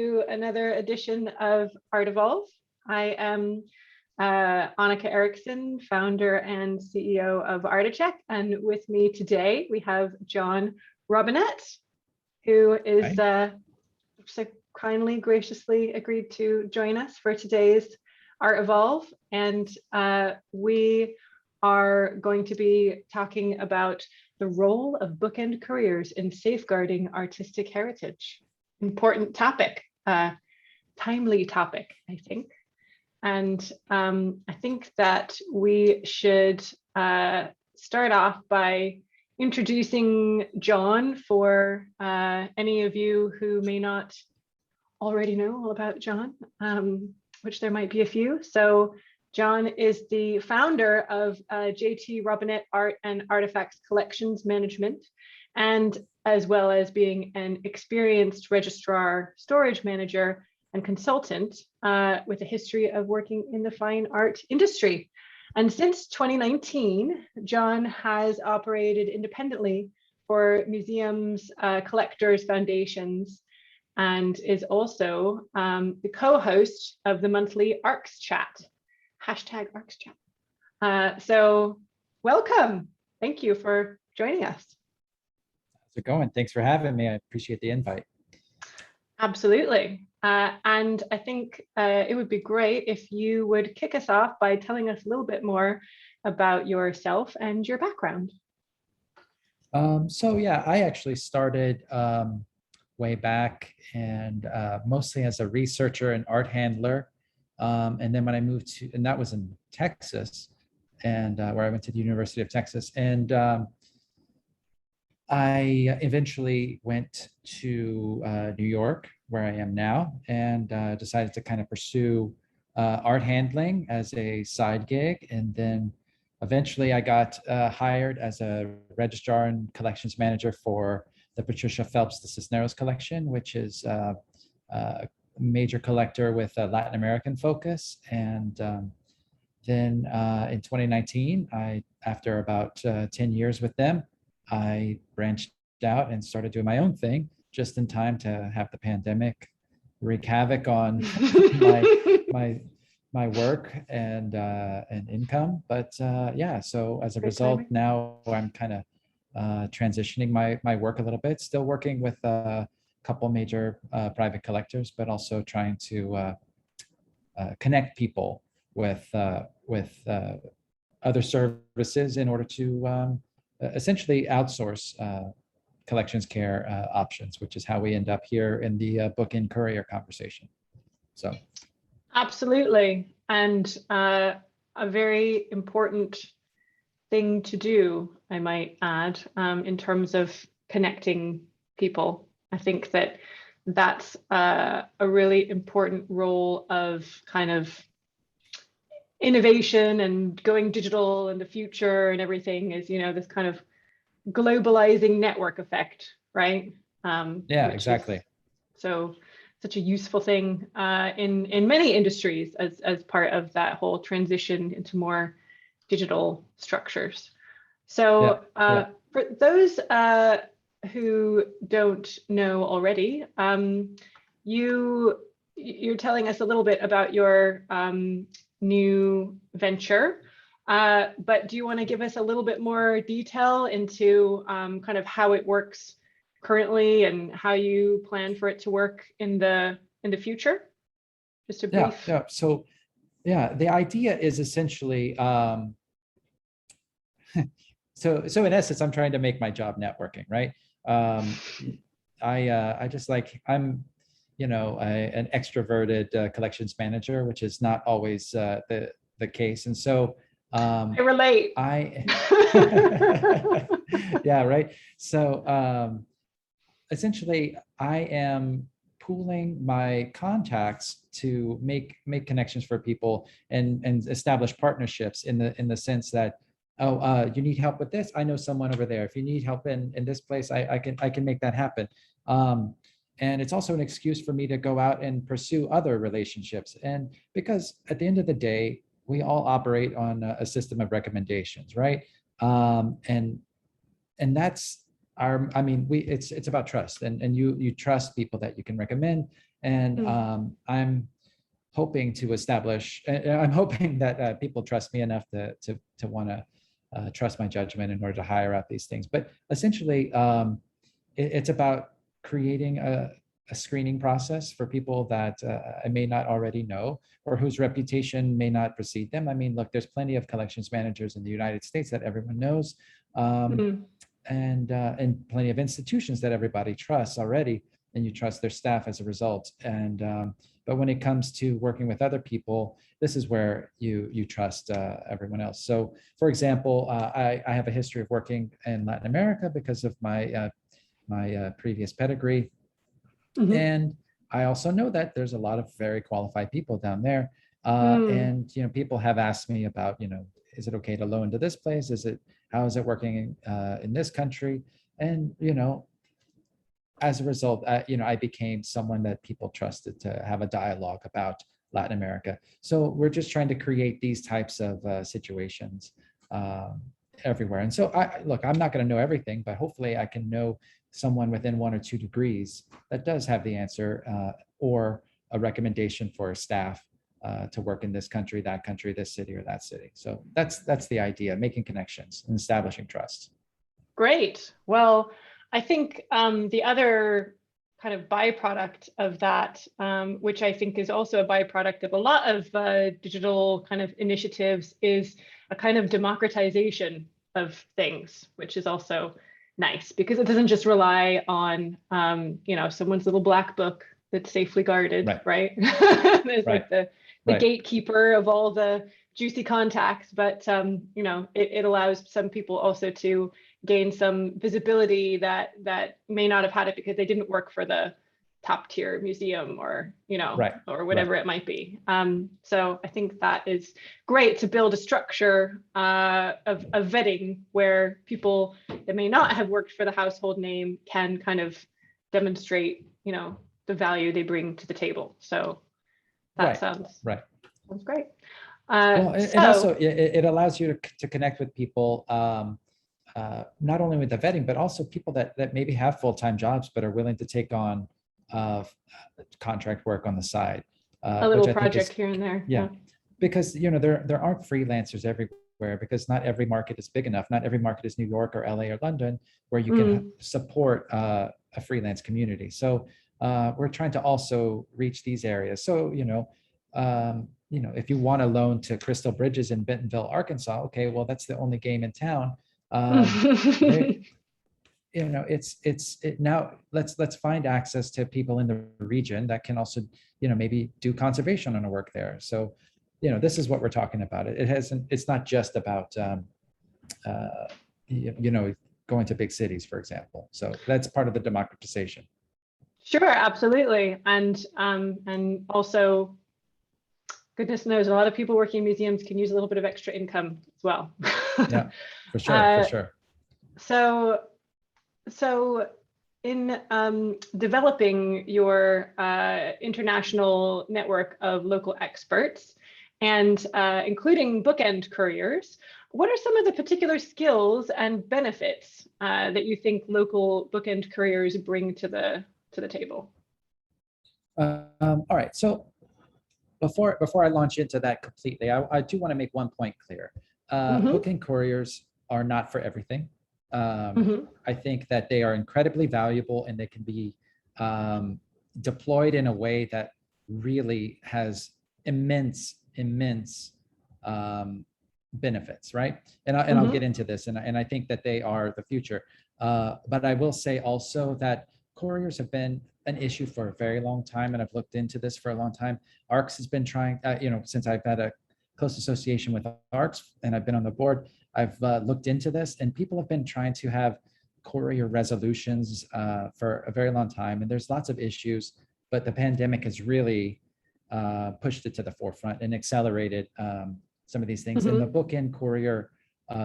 to another edition of Artevolve. I am Annika Eriksson, founder and CEO of Artecheck, and with me today we have John Robinette, who is so kindly, graciously agreed to join us for today's Artevolve, and we are going to be talking about the role of bookend couriers in safeguarding artistic heritage. Important topic, timely topic, I think. And I think that we should start off by introducing John for any of you who may not already know all about John, which there might be a few. So John is the founder of JT Robinette Art and Artifacts Collections Management, and as well as being an experienced registrar, storage manager, and consultant with a history of working in the fine art industry. And since 2019, John has operated independently for museums, collectors, foundations, and is also the co-host of the monthly ARCS chat, #ARCSchat. So welcome. Thank you for joining us. How's it going? Thanks for having me. I appreciate the invite. Absolutely. And I think it would be great if you would kick us off by telling us a little bit more about yourself and your background. So yeah, I actually started way back and mostly as a researcher and art handler. And then when I moved to, and that was in Texas, and where I went to the University of Texas. And I eventually went to New York, where I am now, and decided to kind of pursue art handling as a side gig. And then eventually I got hired as a registrar and collections manager for the Patricia Phelps the Cisneros collection, which is a major collector with a Latin American focus. And then in 2019, after about 10 years with them, I branched out and started doing my own thing just in time to have the pandemic wreak havoc on my work and income. But yeah, so as a result, now I'm kind of transitioning my work a little bit, still working with a couple major private collectors, but also trying to connect people with other services in order to essentially outsource collections care options, which is how we end up here in the bookend courier conversation. So, absolutely, and a very important thing to do, I might add, in terms of connecting people. I think that that's a really important role of kind of innovation and going digital in the future and everything is, you know, this kind of globalizing network effect, right? Yeah, exactly. So such a useful thing in many industries as part of that whole transition into more digital structures. So for those who don't know already, you're telling us a little bit about your new venture, but do you want to give us a little bit more detail into kind of how it works currently and how you plan for it to work in the future? Just a brief. Yeah. So yeah, the idea is essentially so in essence, I'm trying to make my job networking, right? I just like, I'm, you know, an extroverted collections manager, which is not always the case. And so I relate. Yeah, right. So essentially, I am pooling my contacts to make connections for people and establish partnerships in the sense that, oh, you need help with this? I know someone over there. If you need help in this place, I can make that happen. And it's also an excuse for me to go out and pursue other relationships. And because at the end of the day, we all operate on a system of recommendations, right? And that's I mean, it's about trust, and you trust people that you can recommend, And Mm. I'm hoping to establish, I'm hoping that people trust me enough to want to trust my judgment in order to hire out these things. But essentially, it's about creating a screening process for people that I may not already know or whose reputation may not precede them. I mean, look, there's plenty of collections managers in the United States that everyone knows, Mm. and plenty of institutions that everybody trusts already, and you trust their staff as a result. And but when it comes to working with other people, this is where you trust everyone else. So, for example, I have a history of working in Latin America because of my previous pedigree. Mhm. And I also know that there's a lot of very qualified people down there. And people have asked me about, is it okay to loan to this place? How is it working in this country? And as a result, I became someone that people trusted to have a dialogue about Latin America. So we're just trying to create these types of situations everywhere. And so look, I'm not going to know everything, but hopefully I can know someone within 1 or 2 degrees that does have the answer or a recommendation for staff to work in this country, this city, or that city. So that's the idea, making connections and establishing trust. Great. Well, I think the other kind of byproduct of that, which I think is also a byproduct of a lot of digital kind of initiatives, is a kind of democratization of things, which is also nice because it doesn't just rely on someone's little black book that's safely guarded, right? There's like the gatekeeper of all the juicy contacts, but it allows some people also to gain some visibility that may not have had it because they didn't work for the top tier museum or or whatever it might be. So I think that is great to build a structure of vetting where people that may not have worked for the household name can kind of demonstrate the value they bring to the table. So that sounds great. And also it allows you to connect with people, not only with the vetting, but also people that maybe have full-time jobs but are willing to take on contract work on the side. A little project here and there. Yeah, because there aren't freelancers everywhere, because not every market is big enough. Not every market is New York or LA or London where you can support a freelance community. So we're trying to also reach these areas. So if you want to loan to Crystal Bridges in Bentonville, Arkansas, okay, well that's the only game in town. Now let's find access to people in the region that can also maybe do conservation on a work there. So this is what we're talking about. It's not just about going to big cities, for example. So that's part of the democratization. Sure, absolutely. And also, goodness knows, a lot of people working in museums can use a little bit of extra income as well. Yeah, for sure, for sure. So in developing your international network of local experts and including bookend couriers, what are some of the particular skills and benefits that you think local bookend couriers bring to the table? All right, so before I launch into that completely, I do want to make one point clear. Bookend couriers are not for everything. I think that they are incredibly valuable and they can be deployed in a way that really has immense benefits, right? And I'll get into this, and I think that they are the future. But I will say also that couriers have been an issue for a very long time, and I've looked into this for a long time. ARCS has been trying, since I've had a close association with ARCS and I've been on the board, I've looked into this, and people have been trying to have courier resolutions for a very long time, and there's lots of issues, but the pandemic has really pushed it to the forefront and accelerated some of these things. And the bookend courier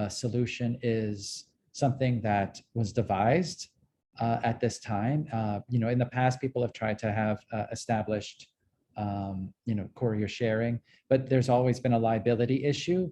solution is something that was devised at this time. In the past, people have tried to have established courier sharing, but there's always been a liability issue.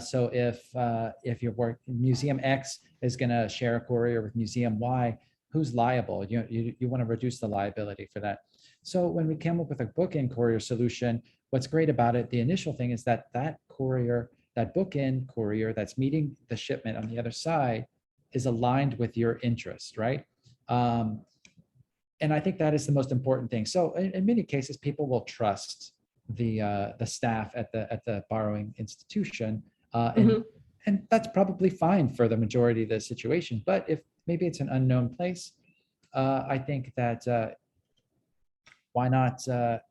So if your Museum X is going to share a courier with Museum Y, who's liable? You want to reduce the liability for that. So when we came up with a bookend courier solution, what's great about it, the initial thing is that courier, that bookend courier that's meeting the shipment on the other side is aligned with your interest, right? And I think that is the most important thing. So in many cases, people will trust the staff at the borrowing institution, and that's probably fine for the majority of the situation. But if maybe it's an unknown place, I think that why not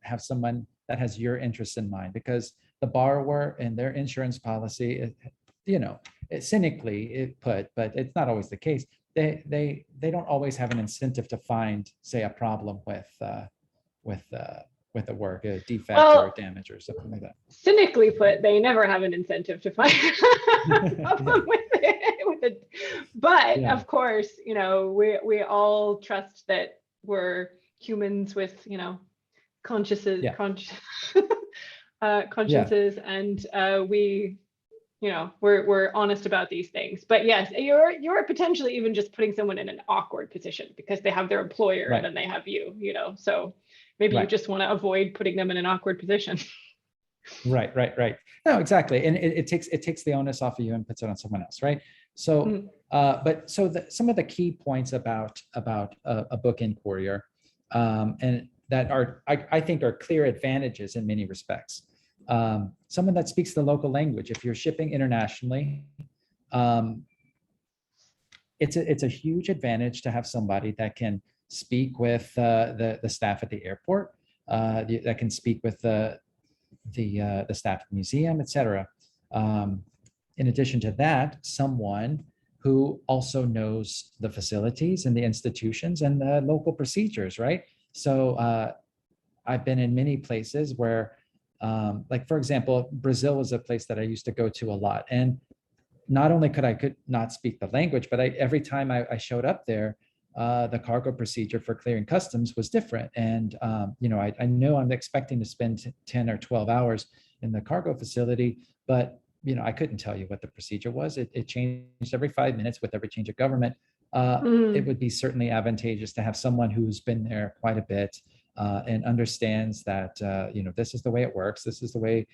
have someone that has your interests in mind? Because the borrower and their insurance policy, cynically put, but it's not always the case. They don't always have an incentive to find, say, a problem with the work, a defect or a damage or something like that. Cynically put, they never have an incentive to find a problem with it. But of course, we all trust that we're humans with, consciences, consciences, and we're honest about these things. But yes, you're potentially even just putting someone in an awkward position because they have their employer and then they have you, so maybe you just want to avoid putting them in an awkward position. Right. No, exactly. And it takes the onus off of you and puts it on someone else, right? So, some of the key points about a bookend courier, and that I think are clear advantages in many respects. Someone that speaks the local language. If you're shipping internationally, it's a huge advantage to have somebody that can speak with the staff at the airport, that can speak with the staff at the museum, etc. In addition to that, someone who also knows the facilities and the institutions and the local procedures, right? So I've been in many places where, like for example, Brazil was a place that I used to go to a lot. And not only could not speak the language, but every time I showed up there, the cargo procedure for clearing customs was different. And, I know I'm expecting to spend 10 or 12 hours in the cargo facility, but, I couldn't tell you what the procedure was. It changed every 5 minutes with every change of government. It would be certainly advantageous to have someone who's been there quite a bit and understands that, this is the way it works. This is the way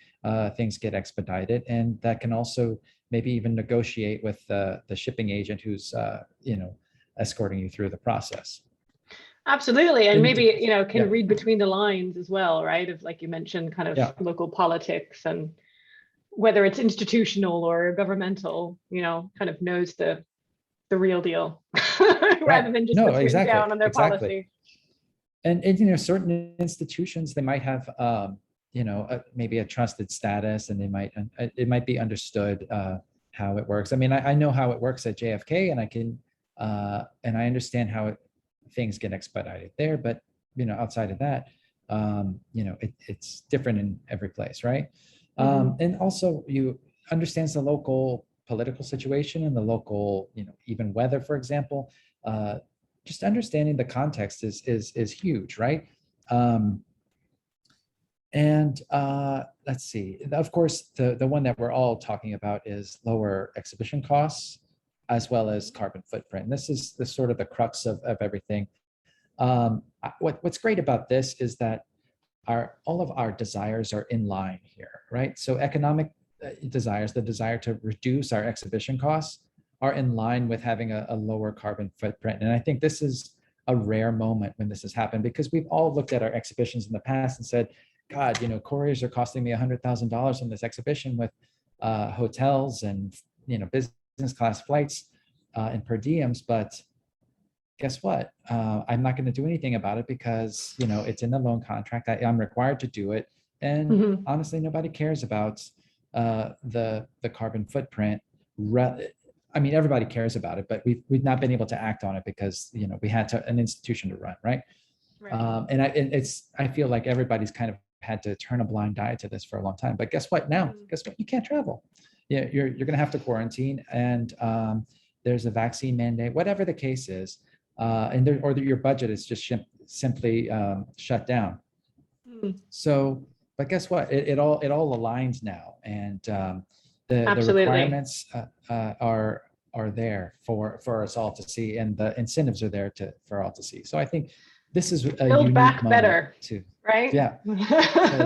things get expedited. And that can also maybe even negotiate with the shipping agent who's, escorting you through the process. Absolutely. And maybe, can read between the lines as well, right? Of, like you mentioned, kind of local politics, and whether it's institutional or governmental, kind of knows the real deal rather than just what's written down on their policy. And certain institutions, they might have, maybe a trusted status, and it might be understood how it works. I mean, I know how it works at JFK, and I understand how things get expedited there, but outside of that, it's different in every place, right? And also you understands the local political situation and the local, even weather, for example. Just understanding the context is huge, right? And let's see. Of course, the one that we're all talking about is lower exhibition costs, as well as carbon footprint. This is the sort of the crux of everything. What's great about this is that all of our desires are in line here, right? So economic desires, the desire to reduce our exhibition costs, are in line with having a lower carbon footprint. And I think this is a rare moment when this has happened, because we've all looked at our exhibitions in the past and said, God, couriers are costing me $100,000 on this exhibition with hotels and business class flights and per diems, but guess what? I'm not going to do anything about it because it's in the loan contract. I'm required to do it, and honestly, nobody cares about the carbon footprint. I mean, everybody cares about it, but we've not been able to act on it because we had an institution to run, right? And I feel like everybody's kind of had to turn a blind eye to this for a long time. But guess what? Now, guess what? You can't travel. Yeah, you're going to have to quarantine, and there's a vaccine mandate, whatever the case is, and your budget is just simply shut down. So, but guess what? It all aligns now, and the requirements are there for us all to see, and the incentives are there for all to see. So I think this is a Build unique back moment better, too. right? Yeah.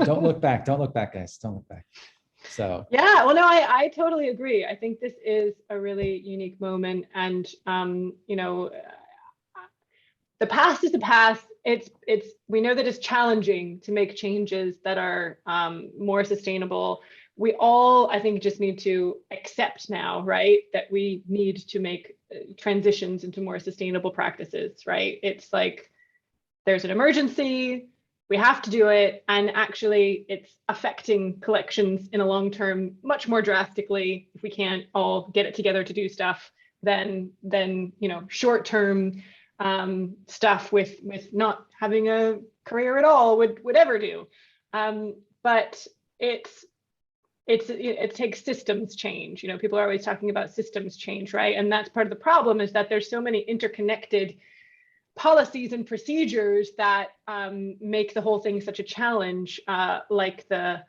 Don't look back. Don't look back, guys. Don't look back. So Yeah, well, no, I totally agree. I think this is a really unique moment, and you know, the past is the past. It's we know that it's challenging to make changes that are more sustainable. We all, I think, just need to accept now, right, that we need to make transitions into more sustainable practices, right? It's like there's an emergency, we have to do it, and actually it's affecting collections in a long term much more drastically if we can't all get it together to do stuff than you know, short term stuff with not having a career at all would ever do. But it takes systems change. You know, people are always talking about systems change, right? And that's part of the problem, is that there's so many interconnected policies and procedures that make the whole thing such a challenge, like the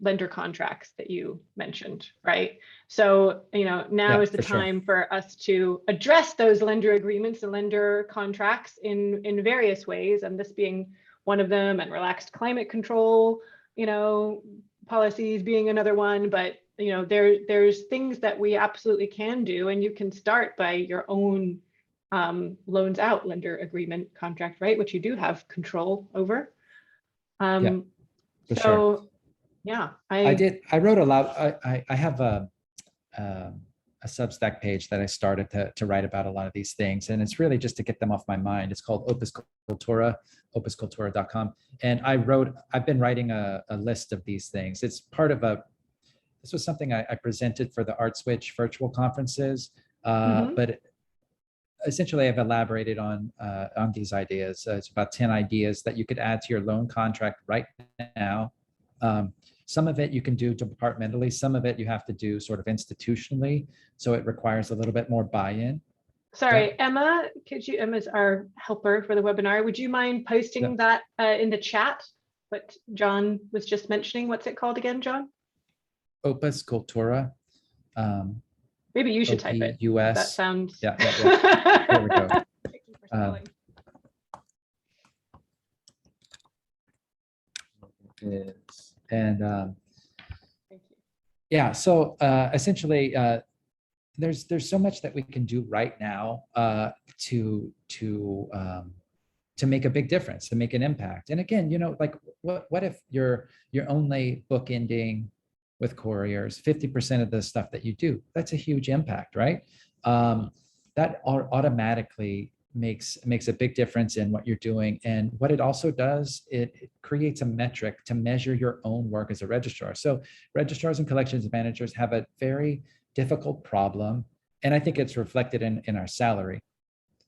lender contracts that you mentioned, right? So, you know, now is the time for us to address those lender agreements and lender contracts in various ways, and this being one of them, and relaxed climate control, you know, policies being another one. But you know, there's things that we absolutely can do, and you can start by your own loans out lender agreement contract, right, which you do have control over. yeah, for so sure. yeah, I wrote a lot. I have a Substack page that I started to write about a lot of these things, and it's really just to get them off my mind. It's called Opus Cultura, opuscultura.com. And I've been writing a list of these things. It's part of this was something I presented for the Art Switch virtual conferences, but essentially I've elaborated on these ideas. It's about 10 ideas that you could add to your loan contract right now. Some of it you can do departmentally, some of it you have to do sort of institutionally. So it requires a little bit more buy-in. Sorry, Emma, Emma's our helper for the webinar. Would you mind posting that in the chat, what John was just mentioning? What's it called again, John? Opus Cultura. Maybe you should type it. US. That sounds. Yeah. There we go. And yeah, so essentially, there's so much that we can do right now to make a big difference, to make an impact. And again, you know, like what if you're only bookending with couriers 50% of the stuff that you do? That's a huge impact, right? That automatically makes a big difference in what you're doing. And what it also does, it creates a metric to measure your own work as a registrar. So registrars and collections managers have a very difficult problem, and I think it's reflected in our salary.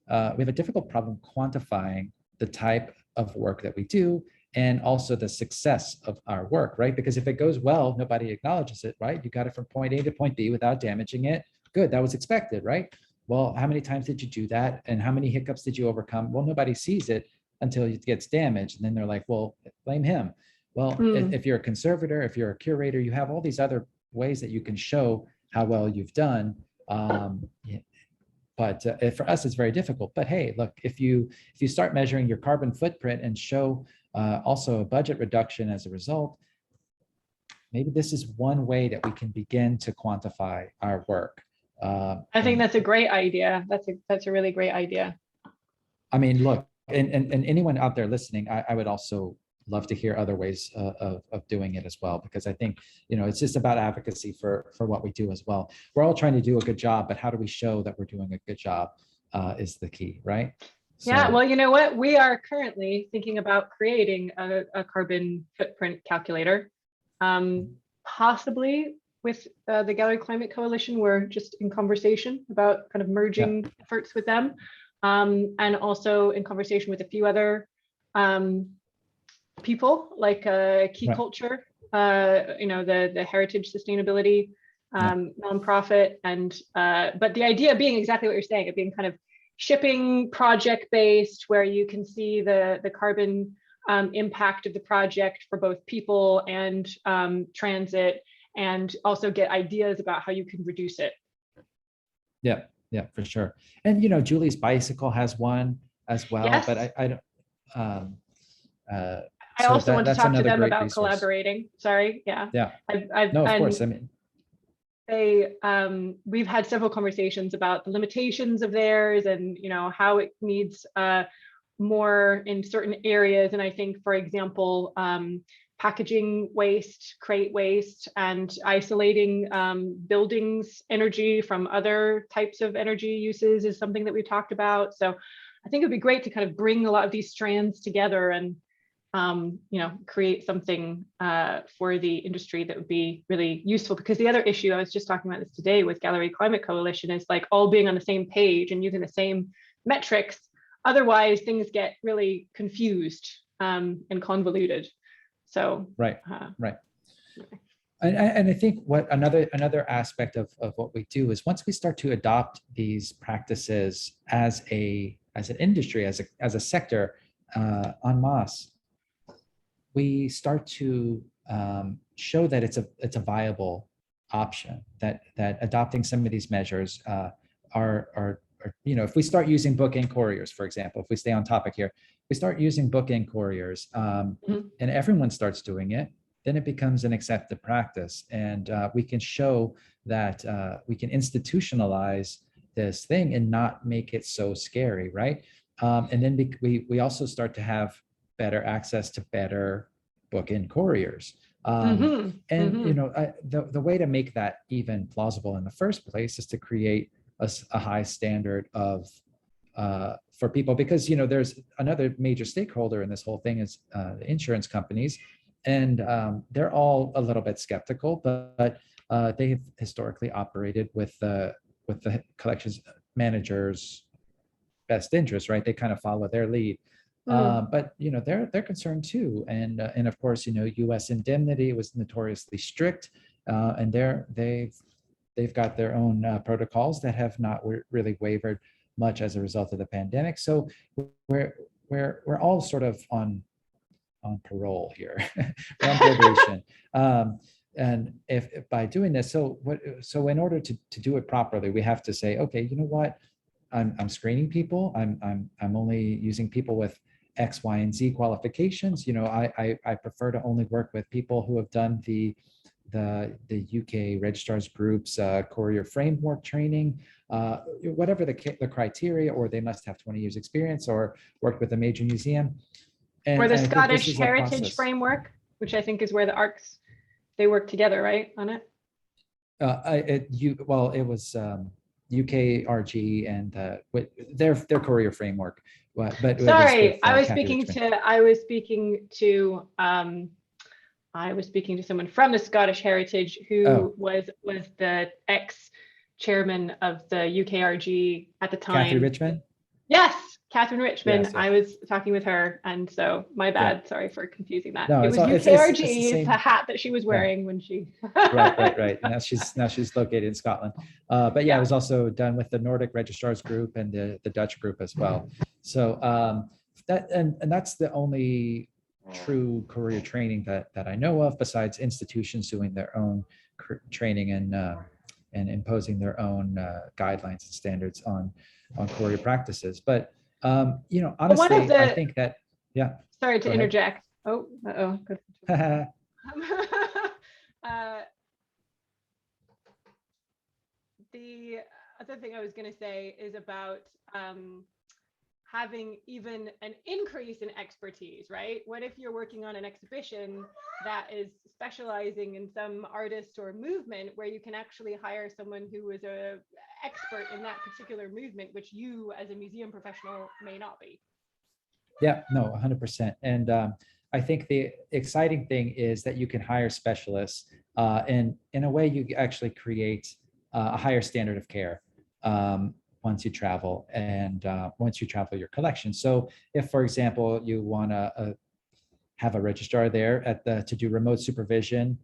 We have a difficult problem quantifying the type of work that we do, and also the success of our work, right? Because if it goes well, nobody acknowledges it, right? You got it from point A to point B without damaging it. Good, that was expected, right? Well, how many times did you do that? And how many hiccups did you overcome? Well, nobody sees it until it gets damaged. And then they're like, well, blame him. Well, if you're a conservator, if you're a curator, you have all these other ways that you can show how well you've done. But for us, it's very difficult. But hey, look, if you start measuring your carbon footprint and show also a budget reduction as a result, maybe this is one way that we can begin to quantify our work. I think that's a great idea. That's a really great idea. I mean, look, and anyone out there listening, I would also love to hear other ways of doing it as well, because I think, you know, it's just about advocacy for what we do as well. We're all trying to do a good job, but how do we show that we're doing a good job is the key, right? So, yeah, well, you know what? We are currently thinking about creating a carbon footprint calculator, possibly with the Gallery Climate Coalition. We're just in conversation about kind of merging efforts with them, and also in conversation with a few other people like Key Culture, you know, the heritage sustainability nonprofit, and but the idea being exactly what you're saying, it being kind of shipping project based, where you can see the carbon impact of the project for both people and transit, and also get ideas about how you can reduce it. Yeah, for sure. And you know, Julie's Bicycle has one as well, yes. But I don't. I so also want to that's talk to another them great about resource. collaborating. Sorry. Yeah. Yeah. I've No, of and course. I mean, they we've had several conversations about the limitations of theirs and how it needs more in certain areas. And I think, for example, packaging waste, crate waste, and isolating buildings energy from other types of energy uses is something that we talked about. So I think it'd be great to kind of bring a lot of these strands together and create something for the industry that would be really useful. Because the other issue, I was just talking about this today with Gallery Climate Coalition, is like all being on the same page and using the same metrics. Otherwise, things get really confused and convoluted. So right. And I think what another aspect of what we do is once we start to adopt these practices as an industry, as a sector, en masse, we start to show that it's a viable option, that adopting some of these measures are if we start using bookend couriers, for example, if we stay on topic here, we start using bookend couriers and everyone starts doing it, then it becomes an accepted practice. And we can show that we can institutionalize this thing and not make it so scary, right? And then we also start to have better access to better bookend couriers. And the way to make that even plausible in the first place is to create a high standard of for people, because there's another major stakeholder in this whole thing is the insurance companies, and they're all a little bit skeptical, but they've historically operated with the collections managers' best interest, right? They kind of follow their lead. But they're concerned too, and of course U.S. indemnity was notoriously strict, and they've got their own protocols that have not really wavered much as a result of the pandemic. So we're all sort of on parole here, we're on probation. And if by doing this, so in order to do it properly, we have to say, okay, you know what? I'm screening people. I'm only using people with X, Y, and Z qualifications. I prefer to only work with people who have done the UK registrars group's courier framework training, whatever the criteria, or they must have 20 years experience or worked with a major museum. Or the Scottish Heritage Framework, which I think is where the ARCs, they work together, right, on it? It was UKRG and their courier framework. But sorry, I was speaking to someone from the Scottish Heritage who was the ex-chairman of the UKRG at the time. Catherine Richmond? Yes, Catherine Richmond. Yes. I was talking with her, and so my bad. Yeah. Sorry for confusing that. No, it was UKRG, it's a hat that she was wearing when she. right. And now she's located in Scotland. But yeah, it was also done with the Nordic Registrars Group and the Dutch group as well. So that's the only true courier training that I know of, besides institutions doing their own training and imposing their own guidelines and standards on courier practices. But honestly, I think that sorry to interject. Oh, good. The other thing I was going to say is about having even an increase in expertise, right? What if you're working on an exhibition that is specializing in some artist or movement, where you can actually hire someone who is an expert in that particular movement, which you as a museum professional may not be? Yeah, no, 100%. And I think the exciting thing is that you can hire specialists, and in a way you actually create a higher standard of care once you travel and once you travel your collection. So if, for example, you want to have a registrar there to do remote supervision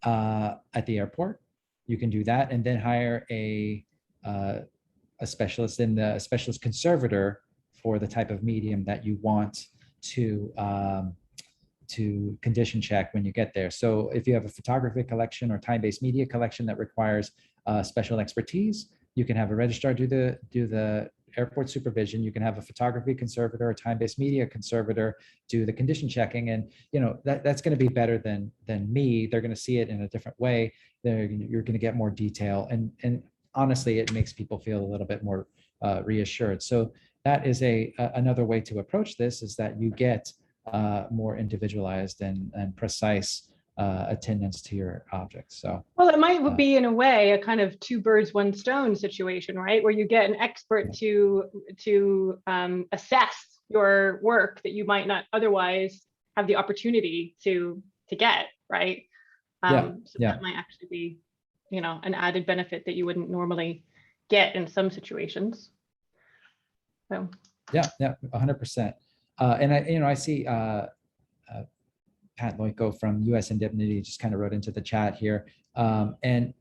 at the airport, you can do that, and then hire a specialist a specialist conservator for the type of medium that you want to condition check when you get there. So if you have a photography collection or time-based media collection that requires special expertise, you can have a registrar do the airport supervision. You can have a photography conservator, a time-based media conservator do the condition checking, and that's going to be better than me. They're going to see it in a different way. You're going to get more detail, and honestly, it makes people feel a little bit more reassured. So that is another way to approach this, is that you get more individualized and precise attendance to your objects. So, well, it might be in a way a kind of two birds, one stone situation, right? Where you get an expert to assess your work that you might not otherwise have the opportunity to get, right? So that might actually be, an added benefit that you wouldn't normally get in some situations. So. Yeah, 100%. And I see Pat Loico from US Indemnity just kind of wrote into the chat here. And,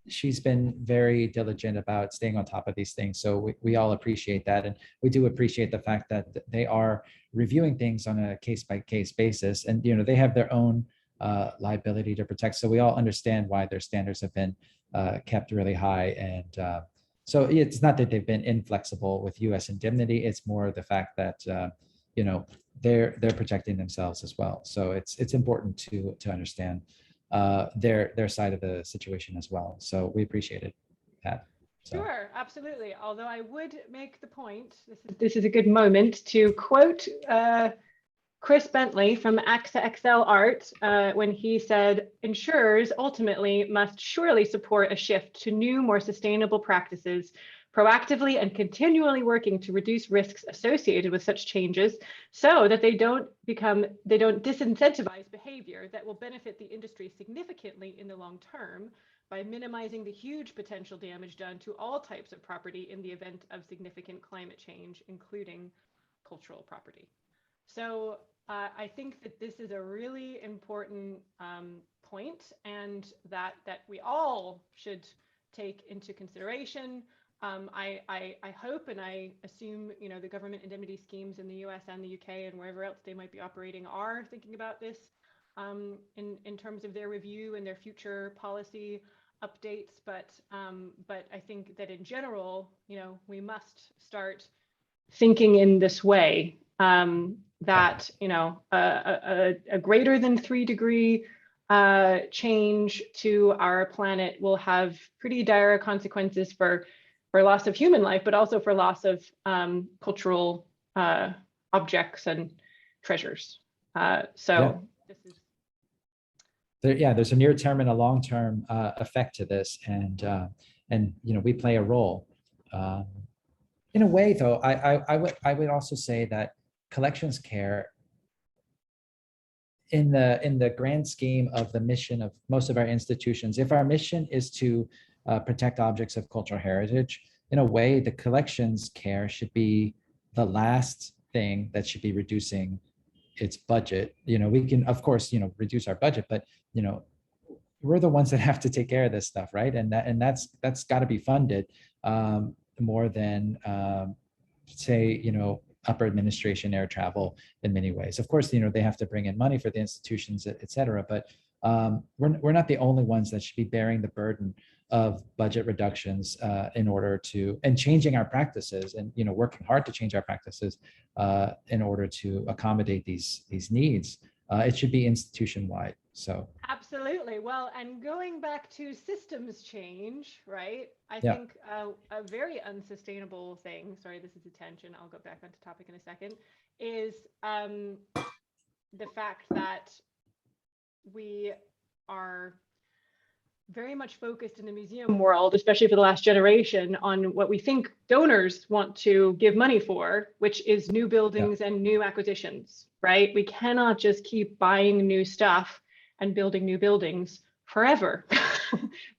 she's been very diligent about staying on top of these things. So we all appreciate that. And we do appreciate the fact that they are reviewing things on a case-by-case basis. And, they have their own liability to protect. So we all understand why their standards have been kept really high. And so it's not that they've been inflexible with US Indemnity. It's more the fact that, they're protecting themselves as well. So it's important to understand their side of the situation as well. So we appreciate it, Pat. So. Sure, absolutely. Although I would make the point, this is a good moment to quote Chris Bentley from AXA XL Art when he said, "Insurers ultimately must surely support a shift to new, more sustainable practices, proactively and continually working to reduce risks associated with such changes so that they don't disincentivize behavior that will benefit the industry significantly in the long term by minimizing the huge potential damage done to all types of property in the event of significant climate change, including cultural property." So I think that this is a really important point, and that we all should take into consideration. I hope and I assume the government indemnity schemes in the US and the UK and wherever else they might be operating are thinking about this in terms of their review and their future policy updates. But I think that in general, we must start thinking in this way, that a greater than 3-degree change to our planet will have pretty dire consequences for loss of human life, but also for loss of cultural objects and treasures. This is. There's a near-term and a long-term effect to this, and we play a role. In a way, though, I would also say that collections care, in the grand scheme of the mission of most of our institutions, if our mission is to protect objects of cultural heritage, in a way, the collections care should be the last thing that should be reducing its budget. We can, of course, reduce our budget, but we're the ones that have to take care of this stuff, right? And that's got to be funded more than say, upper administration, air travel in many ways. Of course, they have to bring in money for the institutions, et cetera, but we're not the only ones that should be bearing the burden of budget reductions in order to, and changing our practices, and working hard to change our practices in order to accommodate these needs. It should be institution-wide. So absolutely. Well, and going back to systems change, right? I think a very unsustainable thing, sorry, this is a tangent, I'll go back onto topic in a second, is the fact that we are very much focused in the museum world, especially for the last generation, on what we think donors want to give money for, which is new buildings and new acquisitions, right? We cannot just keep buying new stuff and building new buildings forever.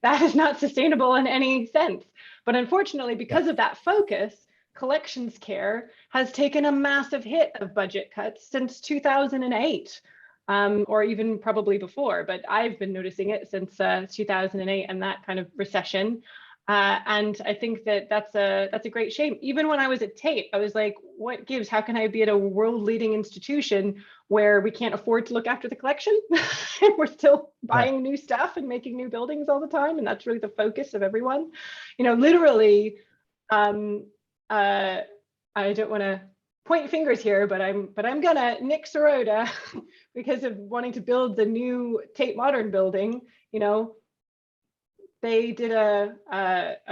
That is not sustainable in any sense. But unfortunately, because of that focus, collections care has taken a massive hit of budget cuts since 2008. Or even probably before, but I've been noticing it since 2008 and that kind of recession. And I think that that's a great shame. Even when I was at Tate, I was like, what gives? How can I be at a world-leading institution where we can't afford to look after the collection? We're still buying new stuff and making new buildings all the time, and that's really the focus of everyone. Literally, I don't want to point fingers here, but I'm gonna Nick Sirota because of wanting to build the new Tate Modern building. You know, they did a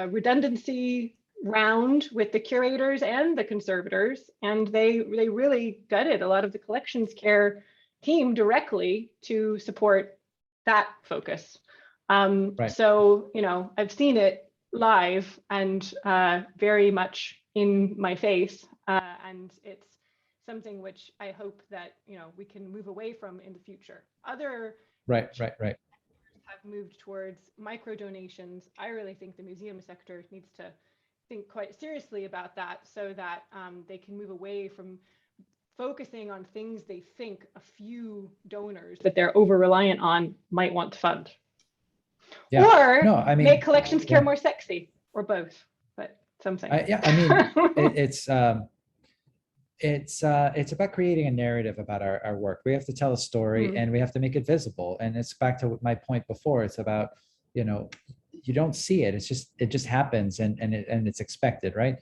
redundancy round with the curators and the conservators, and they really gutted a lot of the collections care team directly to support that focus. Right. So, you know, I've seen it live and very much in my face, and it's something which I hope that, you know, we can move away from in the future. Other Right. have moved towards micro donations. I really think the museum sector needs to think quite seriously about that, so that they can move away from focusing on things they think a few donors that they're over reliant on might want to fund. Yeah. Or No, I mean, make collections care yeah. more sexy, or both, but something. Yeah, I mean, it's about creating a narrative about our work. We have to tell a story and we have to make it visible. And it's back to my point before. It's about, you know, you don't see it. It just happens and it's expected, right?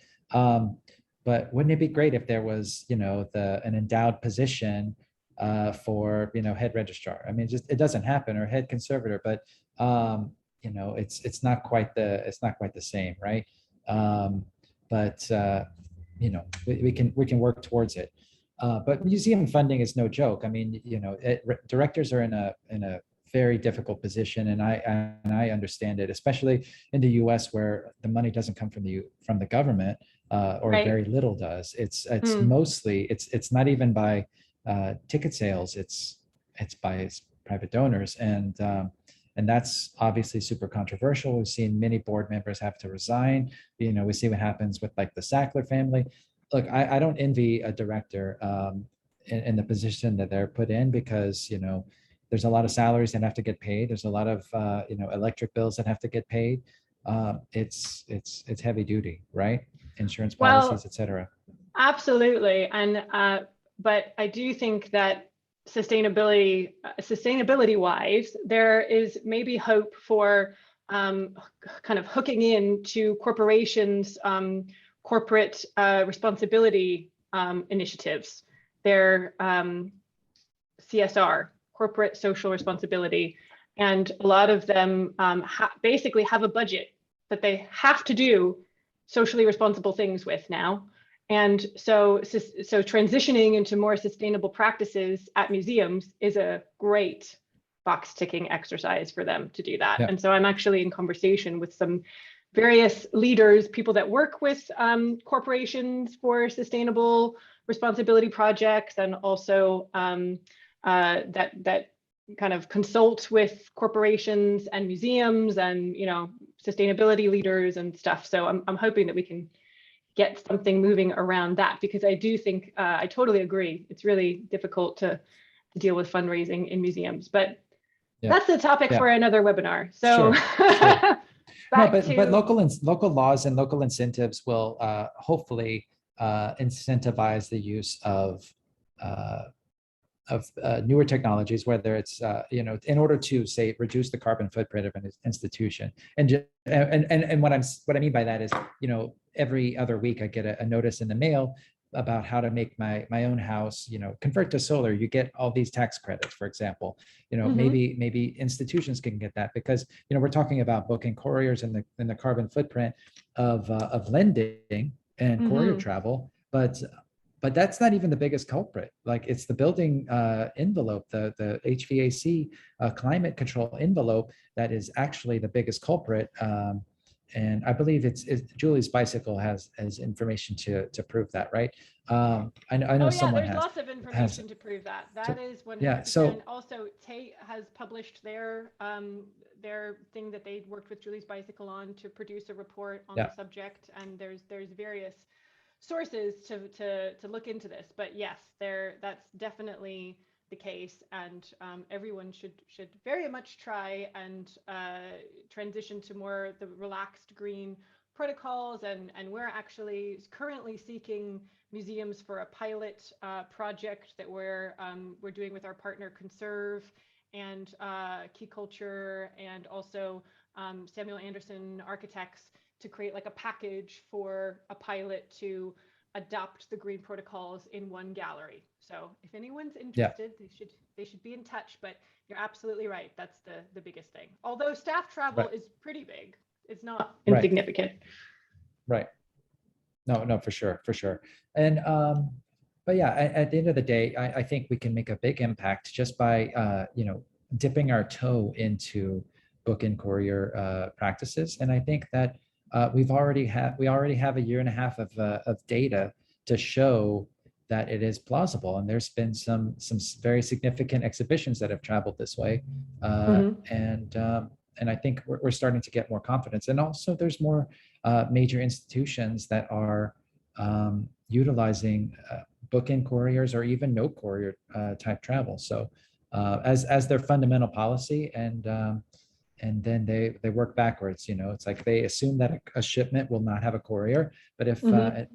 But wouldn't it be great if there was, you know, an endowed position for, you know, head registrar? I mean, it doesn't happen, or head conservator, but you know, it's not quite the same, right? But you know, we can work towards it. But museum funding is no joke. I mean, you know, directors are in a very difficult position, and I understand it, especially in the U.S. where the money doesn't come from the government, or Right. very little does. It's mostly it's not even by ticket sales. It's by private donors, and that's obviously super controversial. We've seen many board members have to resign. You know, we see what happens with like the Sackler family. Look, I don't envy a director in the position that they're put in, because, you know, there's a lot of salaries that have to get paid. There's a lot of you know, electric bills that have to get paid. It's heavy duty, right? Insurance policies, etc. Absolutely. And but I do think that sustainability wise, there is maybe hope for kind of hooking in to corporations, corporate responsibility initiatives, their CSR, corporate social responsibility. And a lot of them basically have a budget that they have to do socially responsible things with now. And so transitioning into more sustainable practices at museums is a great box ticking exercise for them to do that. Yeah. And so I'm actually in conversation with some various leaders, people that work with corporations for sustainable responsibility projects, and also that kind of consult with corporations and museums and, you know, sustainability leaders and stuff. So I'm hoping that we can get something moving around that, because I do think I totally agree. It's really difficult to deal with fundraising in museums, but that's the topic for another webinar. So sure. No, but local laws and local incentives will hopefully incentivize the use of newer technologies, whether it's you know, in order to, say, reduce the carbon footprint of an institution. And what I mean by that is, you know, every other week I get a notice in the mail about how to make my own house, you know, convert to solar. You get all these tax credits, for example. You know, maybe institutions can get that, because, you know, we're talking about Bookend Couriers and the carbon footprint of lending and courier travel, but that's not even the biggest culprit. Like, it's the building envelope, the HVAC climate control envelope, that is actually the biggest culprit. And I believe it's Julie's Bicycle has information to prove that, right? I know someone there's has lots of information to prove that. That is 100%. So also, Tate has published their thing that they worked with Julie's Bicycle on to produce a report on the subject, and there's various sources to look into this. But yes, that's definitely the case, and everyone should very much try and transition to more the relaxed green protocols, and we're actually currently seeking museums for a pilot project that we're doing with our partner Conserve and Key Culture, and also Samuel Anderson Architects, to create like a package for a pilot to adopt the green protocols in one gallery. So if anyone's interested, they should be in touch, but you're absolutely right. That's the biggest thing. Although staff travel Right. is pretty big. It's not Right. insignificant. Right. No, for sure, for sure. And but yeah, at the end of the day, I think we can make a big impact just by dipping our toe into book and courier practices. And I think that we already have a year and a half of data to show that it is plausible. And there's been some very significant exhibitions that have traveled this way, and I think we're starting to get more confidence. And also, there's more major institutions that are utilizing book-in couriers or even no courier type travel. So as their fundamental policy, and then they work backwards. It's like they assume that a shipment will not have a courier, but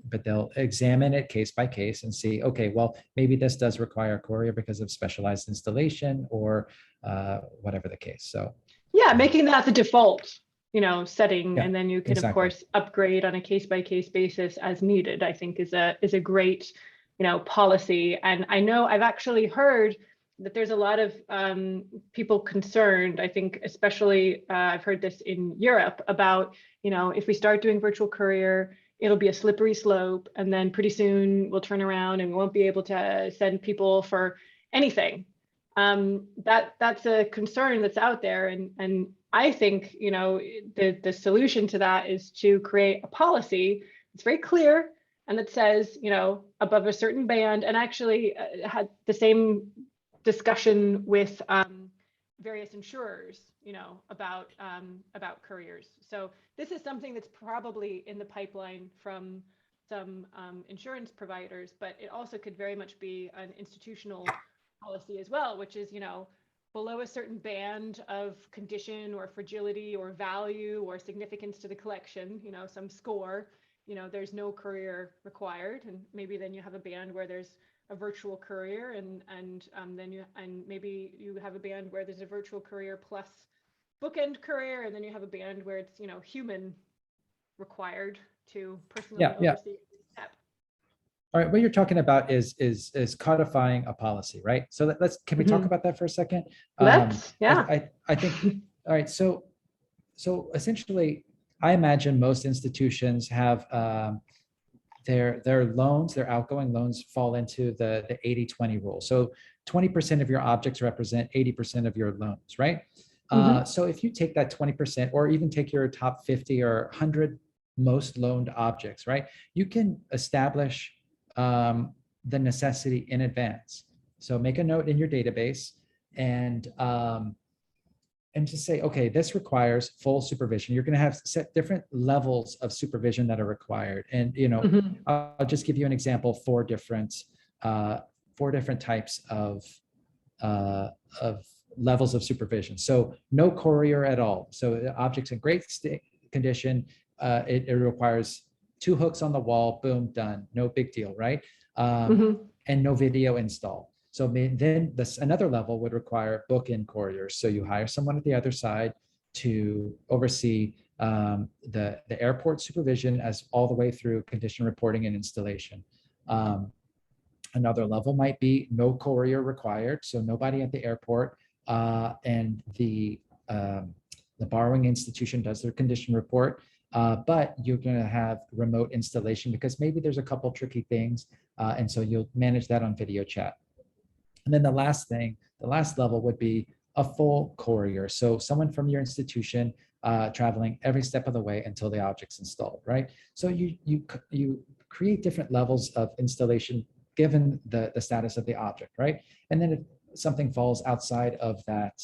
but they'll examine it case by case and see, okay, well, maybe this does require a courier because of specialized installation or whatever the case. So yeah, making that the default setting, yeah, and then you can of exactly. course upgrade on a case by case basis as needed, I think is a great policy. And I know I've actually heard that there's a lot of people concerned, I think especially I've heard this in Europe about if we start doing virtual courier, it'll be a slippery slope, and then pretty soon we'll turn around and we won't be able to send people for anything. That's a concern that's out there, and I think the solution to that is to create a policy that's very clear and that says above a certain band. And actually had the same discussion with various insurers about couriers. So this is something that's probably in the pipeline from some insurance providers, but it also could very much be an institutional policy as well, which is below a certain band of condition or fragility or value or significance to the collection, some score, there's no courier required. And maybe then you have a band where there's a virtual courier, and maybe you have a band where there's a virtual courier plus bookend courier, and then you have a band where it's human required to personally oversee each step. All right, what you're talking about is codifying a policy, right? So can we talk about that for a second? I think. All right, so essentially, I imagine most institutions have their loans, their outgoing loans fall into the 80-20 rule. So 20% of your objects represent 80% of your loans, right? So if you take that 20%, or even take your top 50 or 100 most loaned objects, right? You can establish the necessity in advance. So make a note in your database and just say, okay, this requires full supervision. You're going to have set different levels of supervision that are required. And I'll just give you an example: four different types of levels of supervision. So no courier at all. So the object's in great condition. It requires 2 hooks on the wall, boom, done. No big deal, right? And no video install. So then another level would require book-in couriers. So you hire someone at the other side to oversee the airport supervision as all the way through condition reporting and installation. Another level might be no courier required. So nobody at the airport, and the borrowing institution does their condition report. But you're going to have remote installation because maybe there's a couple tricky things, and so you'll manage that on video chat. And then the last level would be a full courier. So someone from your institution traveling every step of the way until the object's installed, right? So you create different levels of installation given the status of the object, right? And then if something falls outside of that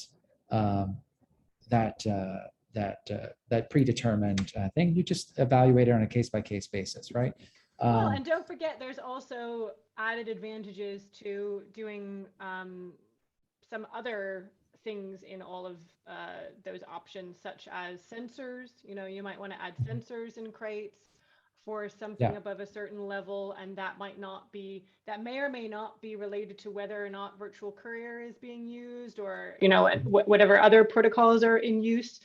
predetermined thing, you just evaluate it on a case-by-case basis, right? Well, and don't forget, there's also added advantages to doing some other things in all of those options, such as sensors. You might want to add sensors in crates for something above a certain level, and that may or may not be related to whether or not virtual courier is being used, or whatever other protocols are in use.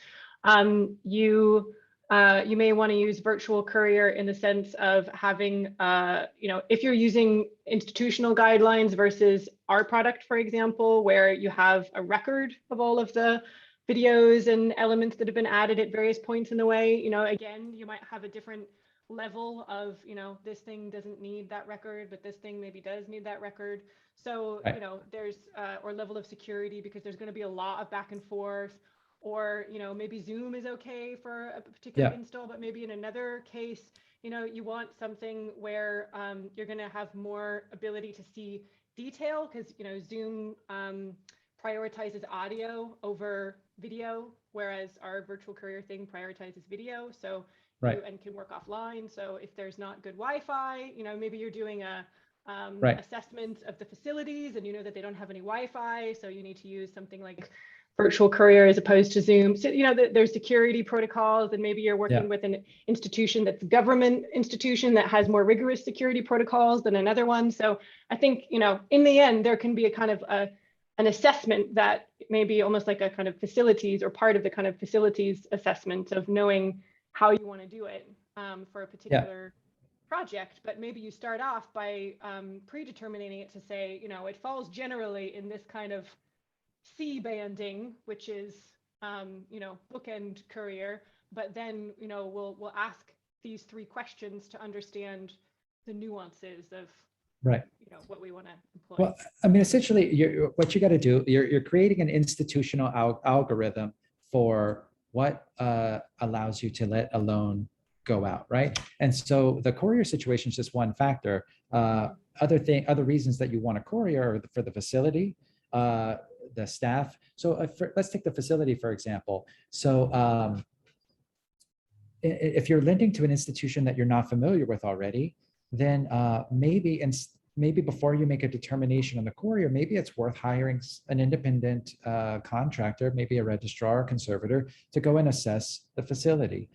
you may want to use virtual courier in the sense of having, if you're using institutional guidelines versus our product, for example, where you have a record of all of the videos and elements that have been added at various points in the way, again, you might have a different level of, this thing doesn't need that record, but this thing maybe does need that record. So, Right. there's, or level of security, because there's going to be a lot of back and forth, or, maybe Zoom is okay for a particular install, but maybe in another case, you want something where you're going to have more ability to see detail, because, Zoom prioritizes audio over video, whereas our virtual courier thing prioritizes video. So Right. and can work offline. So if there's not good Wi-Fi, maybe you're doing a Right. assessment of the facilities, and that they don't have any Wi-Fi, so you need to use something like virtual courier as opposed to Zoom. So there's security protocols, and maybe you're working with an institution that's a government institution that has more rigorous security protocols than another one. So I think in the end there can be a kind of an assessment that may be almost like a kind of facilities, or part of the kind of facilities assessment of knowing how you want to do it for a particular project. But maybe you start off by predetermining it to say, it falls generally in this kind of C banding, which is, bookend courier. But then, we'll ask these 3 questions to understand the nuances of what we want to employ. Well, I mean, essentially, what you got to do, you're creating an institutional algorithm for what allows you to let a loan go out, right? And so the courier situation is just one factor. Other reasons that you want a courier are for the facility, the staff. So let's take the facility, for example. So if you're lending to an institution that you're not familiar with already, then maybe before you make a determination on the courier, maybe it's worth hiring an independent contractor, maybe a registrar or conservator, to go and assess the facility.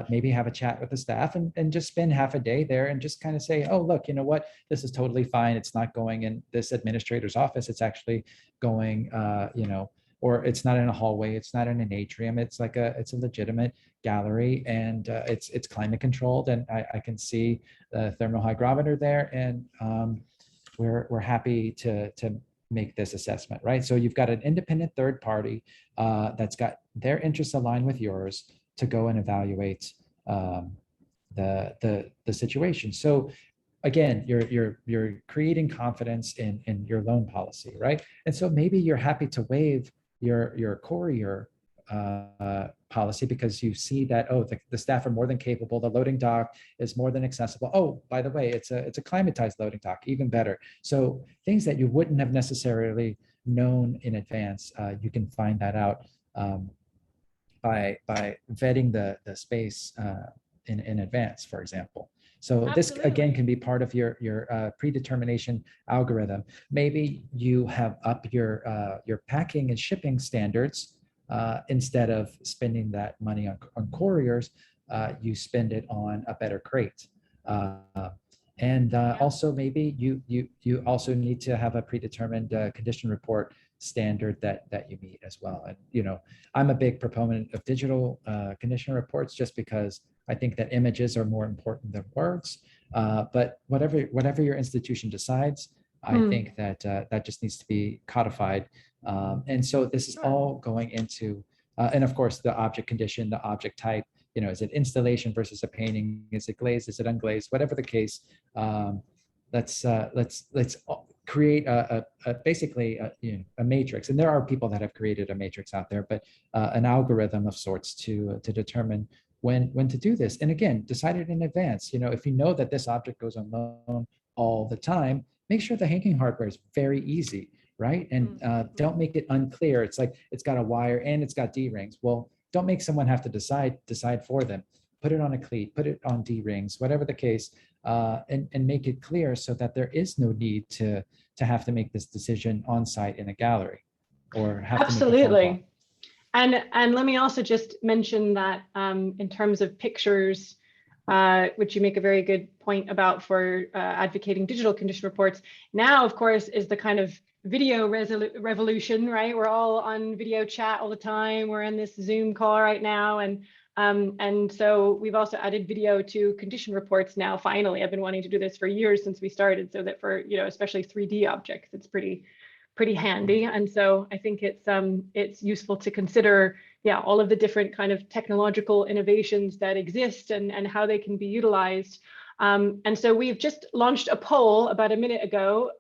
Maybe have a chat with the staff and just spend half a day there and just kind of say, oh, look, you know what, this is totally fine. It's not going in this administrator's office. It's actually going, or it's not in a hallway. It's not in an atrium. It's like it's a legitimate gallery, and it's climate controlled, and I can see the thermal hygrometer there, and we're happy to make this assessment, right? So you've got an independent third party that's got their interests aligned with yours to go and evaluate the situation. So again, you're creating confidence in your loan policy, right? And so maybe you're happy to waive your courier policy because you see that, oh, the staff are more than capable, the loading dock is more than accessible. Oh, by the way, it's a climatized loading dock, even better. So things that you wouldn't have necessarily known in advance, you can find that out by vetting the space in advance, for example. So this again can be part of your predetermination algorithm. Maybe you have up your packing and shipping standards. Instead of spending that money on couriers, you spend it on a better crate. Also maybe you also need to have a predetermined condition report standard that you meet as well. And I'm a big proponent of digital condition reports just because I think that images are more important than words. But whatever your institution decides, I think that that just needs to be codified. And so this is all going into, and of course, the object condition, the object type. Is it installation versus a painting? Is it glazed? Is it unglazed? Whatever the case, let's create basically a matrix. And there are people that have created a matrix out there, but an algorithm of sorts to determine when to do this. And again, decide it in advance. If you know that this object goes on loan all the time, make sure the hanging hardware is very easy, right? And don't make it unclear. It's like it's got a wire and it's got D-rings. Well, don't make someone have to decide for them. Put it on a cleat, put it on D-rings, whatever the case, and make it clear so that there is no need to have to make this decision on site in a gallery or have to make a phone call. And let me also just mention that in terms of pictures, which you make a very good point about for advocating digital condition reports. Now, of course, is the kind of video revolution, right? We're all on video chat all the time. We're in this Zoom call right now. And And so we've also added video to condition reports now. Finally, I've been wanting to do this for years since we started, so that for, especially 3D objects, it's pretty handy. And so I think it's useful to consider, all of the different kind of technological innovations that exist and how they can be utilized. And so we've just launched a poll about a minute ago,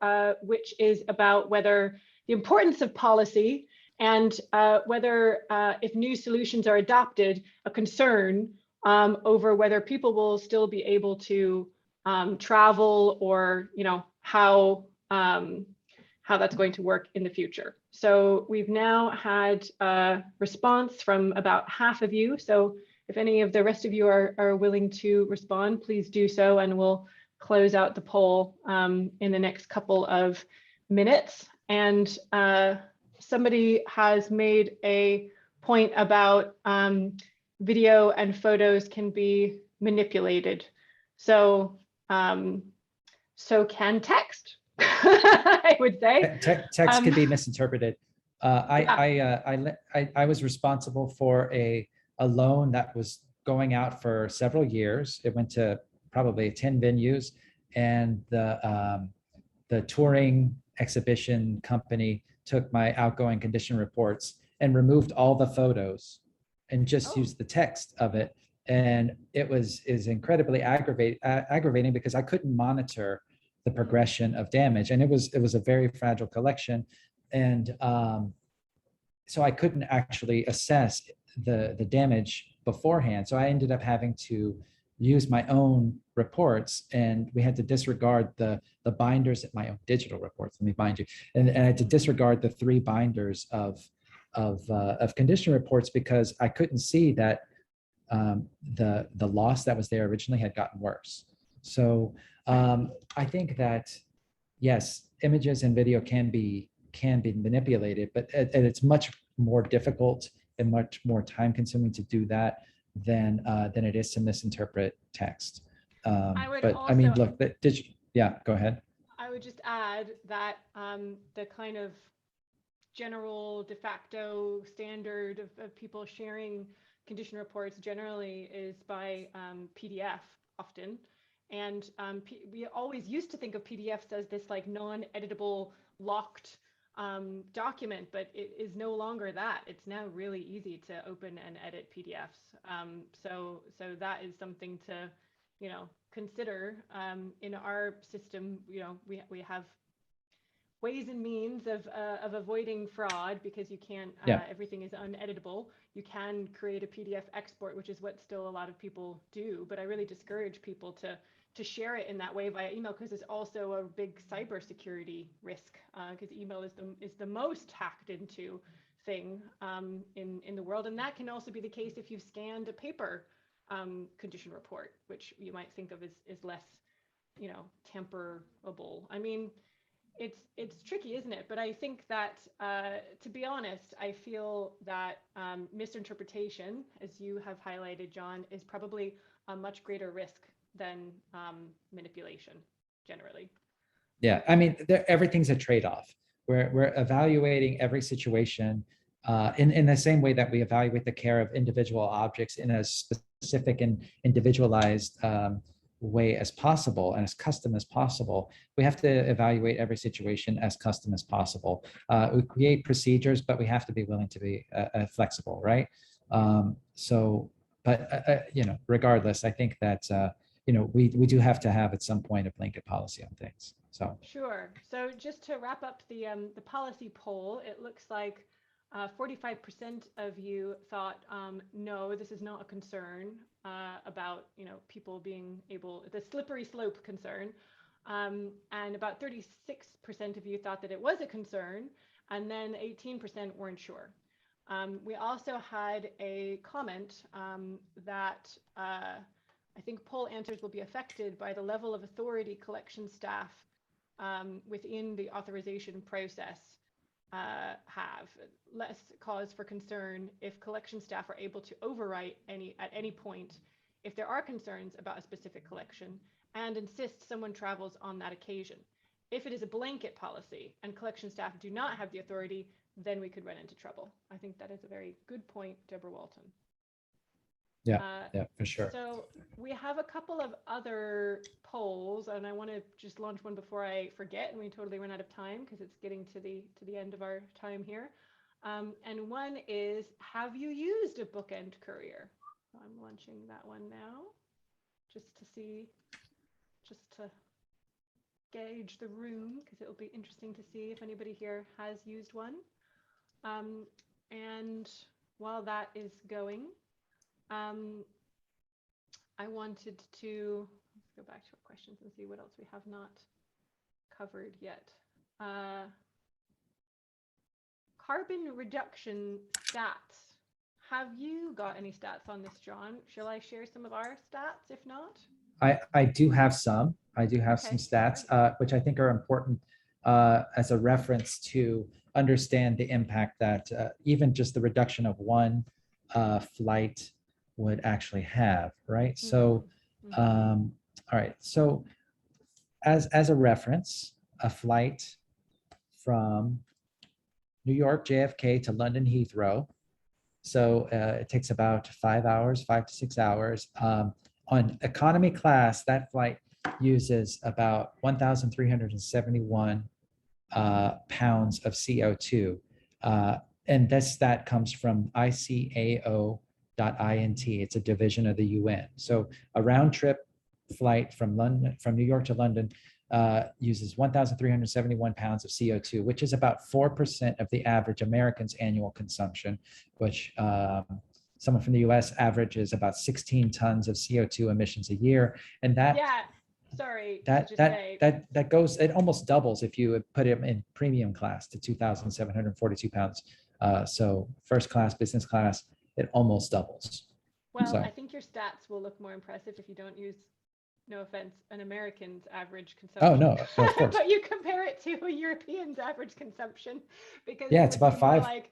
which is about whether the importance of policy and whether if new solutions are adopted, a concern over whether people will still be able to travel, or how that's going to work in the future. So we've now had a response from about half of you. So if any of the rest of you are willing to respond, please do so, and we'll close out the poll in the next couple of minutes. And somebody has made a point about video and photos can be manipulated. So so can text. I would say text could be misinterpreted. I was responsible for a loan that was going out for several years. It went to probably 10 venues, and the touring exhibition company took my outgoing condition reports and removed all the photos and just used the text of it. And it is incredibly aggravating because I couldn't monitor the progression of damage, and it was a very fragile collection, and so I couldn't actually assess the damage beforehand. So I ended up having to use my own reports, and we had to disregard the binders, my own digital reports. Let me bind you, and I had to disregard the 3 binders of condition reports because I couldn't see that the loss that was there originally had gotten worse. So I think that yes, images and video can be manipulated, but it's much more difficult and much more time consuming to do that than it is to misinterpret text. I mean, look, yeah, go ahead. I would just add that the kind of general de facto standard of people sharing condition reports generally is by PDF often. And we always used to think of PDFs as this like non-editable locked document, but it is no longer that. It's now really easy to open and edit PDFs. So that is something to, consider. In our system, we have ways and means of avoiding fraud because you can't, everything is uneditable. You can create a PDF export, which is what still a lot of people do, but I really discourage people to share it in that way via email, because it's also a big cybersecurity risk, because email is the most hacked into thing in the world. And that can also be the case if you've scanned a paper condition report, which you might think of as less, tamperable. I mean, it's tricky, isn't it? But I think that, to be honest, I feel that misinterpretation, as you have highlighted, John, is probably a much greater risk than manipulation generally. Yeah, I mean, everything's a trade-off. We're evaluating every situation in the same way that we evaluate the care of individual objects in a specific and individualized way as possible and as custom as possible. We have to evaluate every situation as custom as possible. We create procedures, but we have to be willing to be flexible, right? Regardless, I think that we do have to have at some point a blanket policy on things. So sure. So just to wrap up the policy poll, it looks like 45% of you thought no, this is not a concern about people being able, the slippery slope concern, and about 36% of you thought that it was a concern, and then 18% weren't sure. We also had a comment that I think poll answers will be affected by the level of authority collection staff within the authorization process have. Less cause for concern if collection staff are able to overwrite at any point if there are concerns about a specific collection and insist someone travels on that occasion. If it is a blanket policy and collection staff do not have the authority, then we could run into trouble. I think that is a very good point, Deborah Walton. Yeah, Uh, yeah, for sure. so we have a couple of other polls, and I want to just launch one before I forget, and we totally run out of time because it's getting to the end of our time here. And one is, have you used a bookend courier? So I'm launching that one now, just to see, just to gauge the room, because it will be interesting to see if anybody here has used one. And while that is going, I wanted to let's go back to our questions and see what else we have not covered yet. Carbon reduction stats. Have you got any stats on this, John? Shall I share some of our stats if not? I do have some. I do have some Okay, stats, which I think are important as a reference to understand the impact that even just the reduction of one flight would actually have, right? So, all right. So, as a reference, a flight from New York JFK to London Heathrow. So it takes about 5 hours, 5 to 6 hours. On economy class, that flight uses about 1,371 pounds of CO2. And that comes from ICAO.int. It's a division of the UN. So a round trip flight from New York to London uses 1,371 pounds of CO2, which is about 4% of the average American's annual consumption, which someone from the US averages about 16 tons of CO2 emissions a year. And that that goes, it almost doubles if you would put it in premium class to 2,742 pounds. So first class, business class, it almost doubles. Well, so I think your stats will look more impressive if you don't use, no offense, an American's average consumption. Oh, no, of course. But you compare it to a European's average consumption, because yeah, it's about five. Like,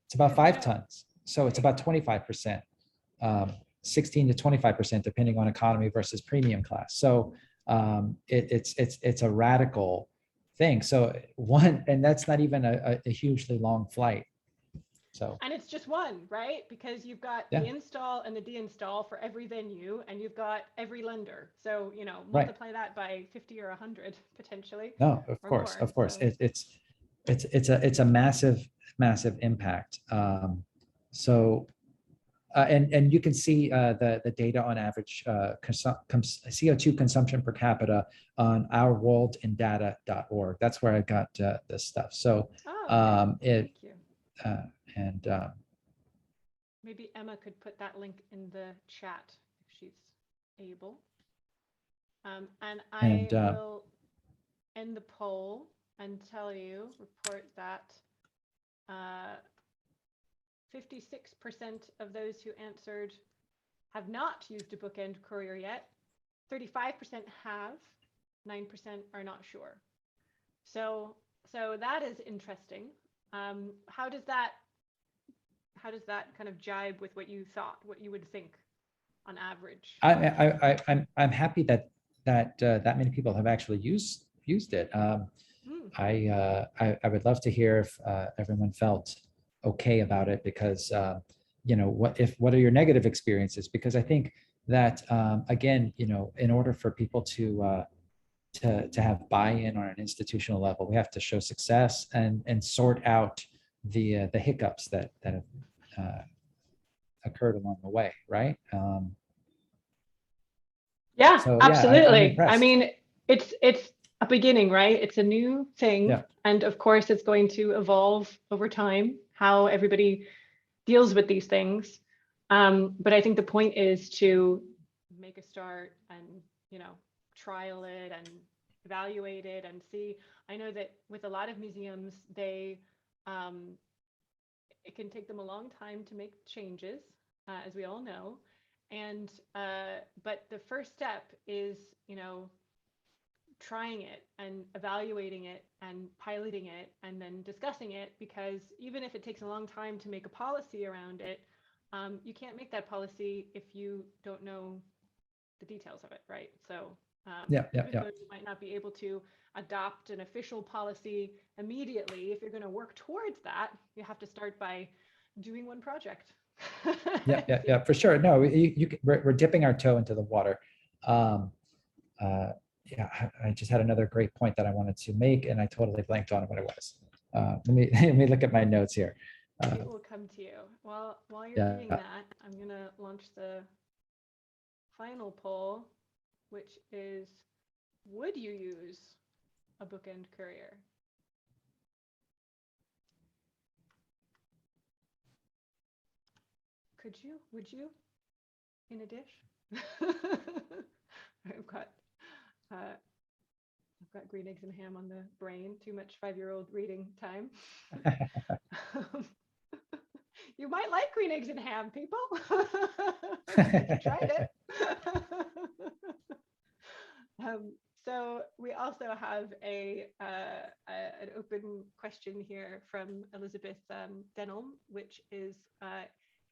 it's about 5 tons. So it's about 25%, 16 to 25%, depending on economy versus premium class. So it's a radical thing. So and that's not even a hugely long flight. So, and it's just one, right? Because you've got the install and the deinstall for every venue, and you've got every lender. So, multiply that by 50 or 100 potentially. No, of course. So. It's a massive impact. And you can see the data on average CO2 consumption per capita on ourworldindata.org. That's where I got this stuff. So thank you. And maybe Emma could put that link in the chat if she's able. And I will end the poll and report that 56% of those who answered have not used a bookend courier yet. 35% have, 9% are not sure. So that is interesting. How does that kind of jibe with what you thought, what you would think on average? I'm happy that many people have actually used it. I would love to hear if everyone felt okay about it, because what are your negative experiences? Because I think that again, in order for people to have buy-in on an institutional level, we have to show success and sort out the hiccups that have occurred along the way, right? Absolutely. I mean, it's a beginning, right? It's a new thing, and of course, it's going to evolve over time how everybody deals with these things. But I think the point is to make a start and trial it and evaluate it and see. I know that with a lot of museums, they it can take them a long time to make changes, as we all know. And but the first step is trying it and evaluating it and piloting it and then discussing it, because even if it takes a long time to make a policy around it, you can't make that policy if you don't know the details of it, right? So you might not be able to adopt an official policy immediately. If you're going to work towards that, you have to start by doing one project Yeah, for sure. No, we're dipping our toe into the water. Um, yeah, I just had another great point that I wanted to make, and I totally blanked on what it was. Let me look at my notes here. It will come to you. Well, while you're Yeah, doing that, I'm gonna launch the final poll, which is, would you use a bookend courier? Could you? Would you? In a dish? I've got I've got green eggs and ham on the brain. Too much 5-year-old reading time. You might like green eggs and ham, people. If you tried it. So we also have an open question here from Elizabeth Denholm, which is,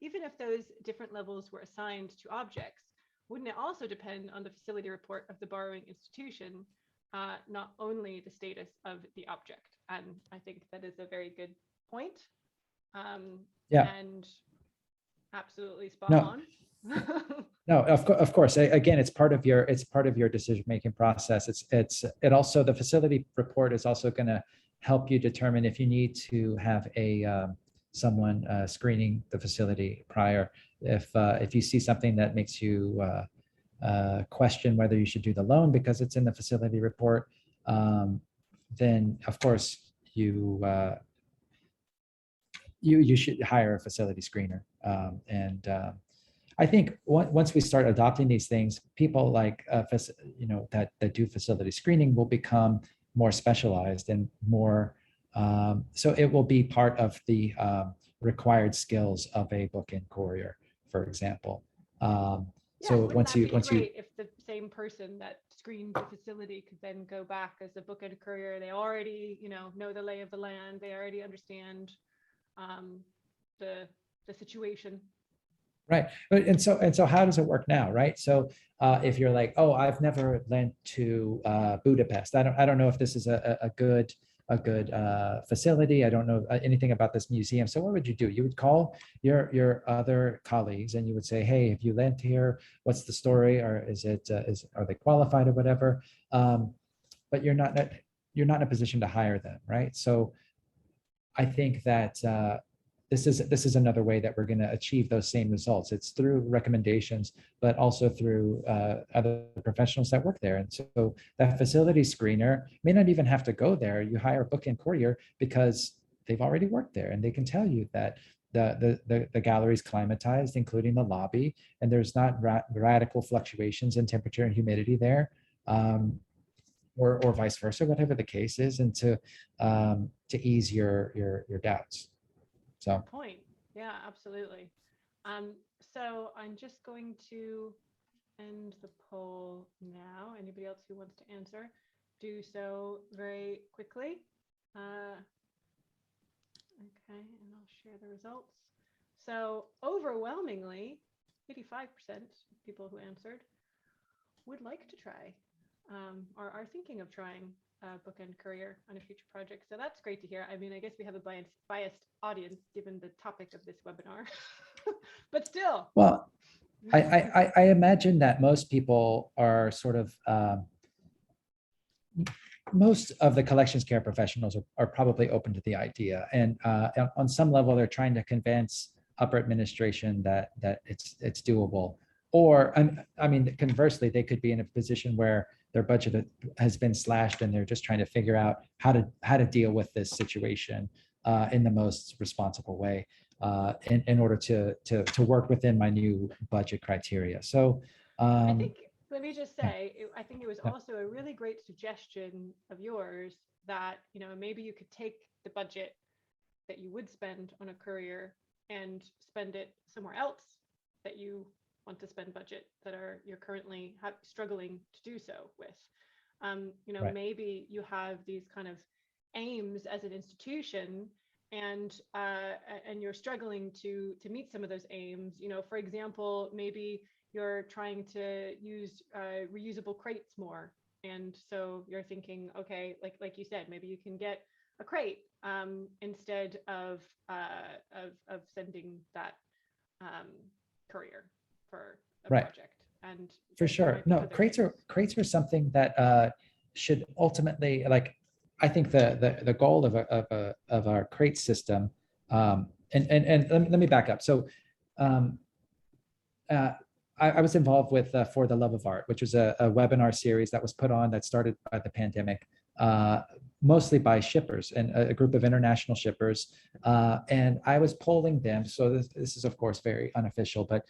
even if those different levels were assigned to objects, wouldn't it also depend on the facility report of the borrowing institution, not only the status of the object? And I think that is a very good point. yeah. And absolutely spot No. on. No, of course. Again, it's part of your decision-making process. It also, the facility report is also going to help you determine if you need to have someone screening the facility prior. If you see something that makes you question whether you should do the loan because it's in the facility report, then of course you should hire a facility screener. I think once we start adopting these things, people like that do facility screening will become more specialized and more. So it will be part of the required skills of a bookend courier, for example. So once you if the same person that screened the facility could then go back as a bookend courier, they already know the lay of the land, they already understand the situation. Right. And so how does it work now? Right. So if you're like, oh, I've never lent to Budapest. I don't know if this is a good facility. I don't know anything about this museum. So what would you do? You would call your other colleagues and you would say, hey, if you lent here, what's the story? Or are they qualified or whatever? But you're not in a position to hire them. Right. So I think that this is another way that we're going to achieve those same results. It's through recommendations, but also through other professionals that work there. And so that facility screener may not even have to go there. You hire a bookend courier because they've already worked there, and they can tell you that the gallery is climatized, including the lobby, and there's not radical fluctuations in temperature and humidity there. Or vice versa, whatever the case is, and to ease your doubts. So point. Yeah, absolutely. So I'm just going to end the poll now. Anybody else who wants to answer, do so very quickly. Okay, and I'll share the results. So overwhelmingly, 85% of people who answered would like to try or are thinking of trying bookend courier on a future project. So that's great to hear. I mean, I guess we have a biased audience given the topic of this webinar, but still. Well, I imagine that most people are sort of, most of the collections care professionals are probably open to the idea. And on some level, they're trying to convince upper administration that it's doable. Or, I mean, conversely, they could be in a position where their budget has been slashed and they're just trying to figure out how to deal with this situation in the most responsible way in order to work within my new budget criteria. So I think, let me just say, I think it was also a really great suggestion of yours that, maybe you could take the budget that you would spend on a courier and spend it somewhere else that you want to spend budget that you're currently struggling to do so with. Right. Maybe you have these kind of aims as an institution and you're struggling to meet some of those aims. For example, maybe you're trying to use reusable crates more. And so you're thinking, okay, like you said, maybe you can get a crate instead of sending that courier for a Right. project. And For sure. No, crates are something that should ultimately, like, I think the goal of our crate system, and let me back up. So uh, I was involved with For the Love of Art, which was a webinar series that was put on that started by the pandemic, mostly by shippers and a group of international shippers. And I was polling them. So this is of course very unofficial, but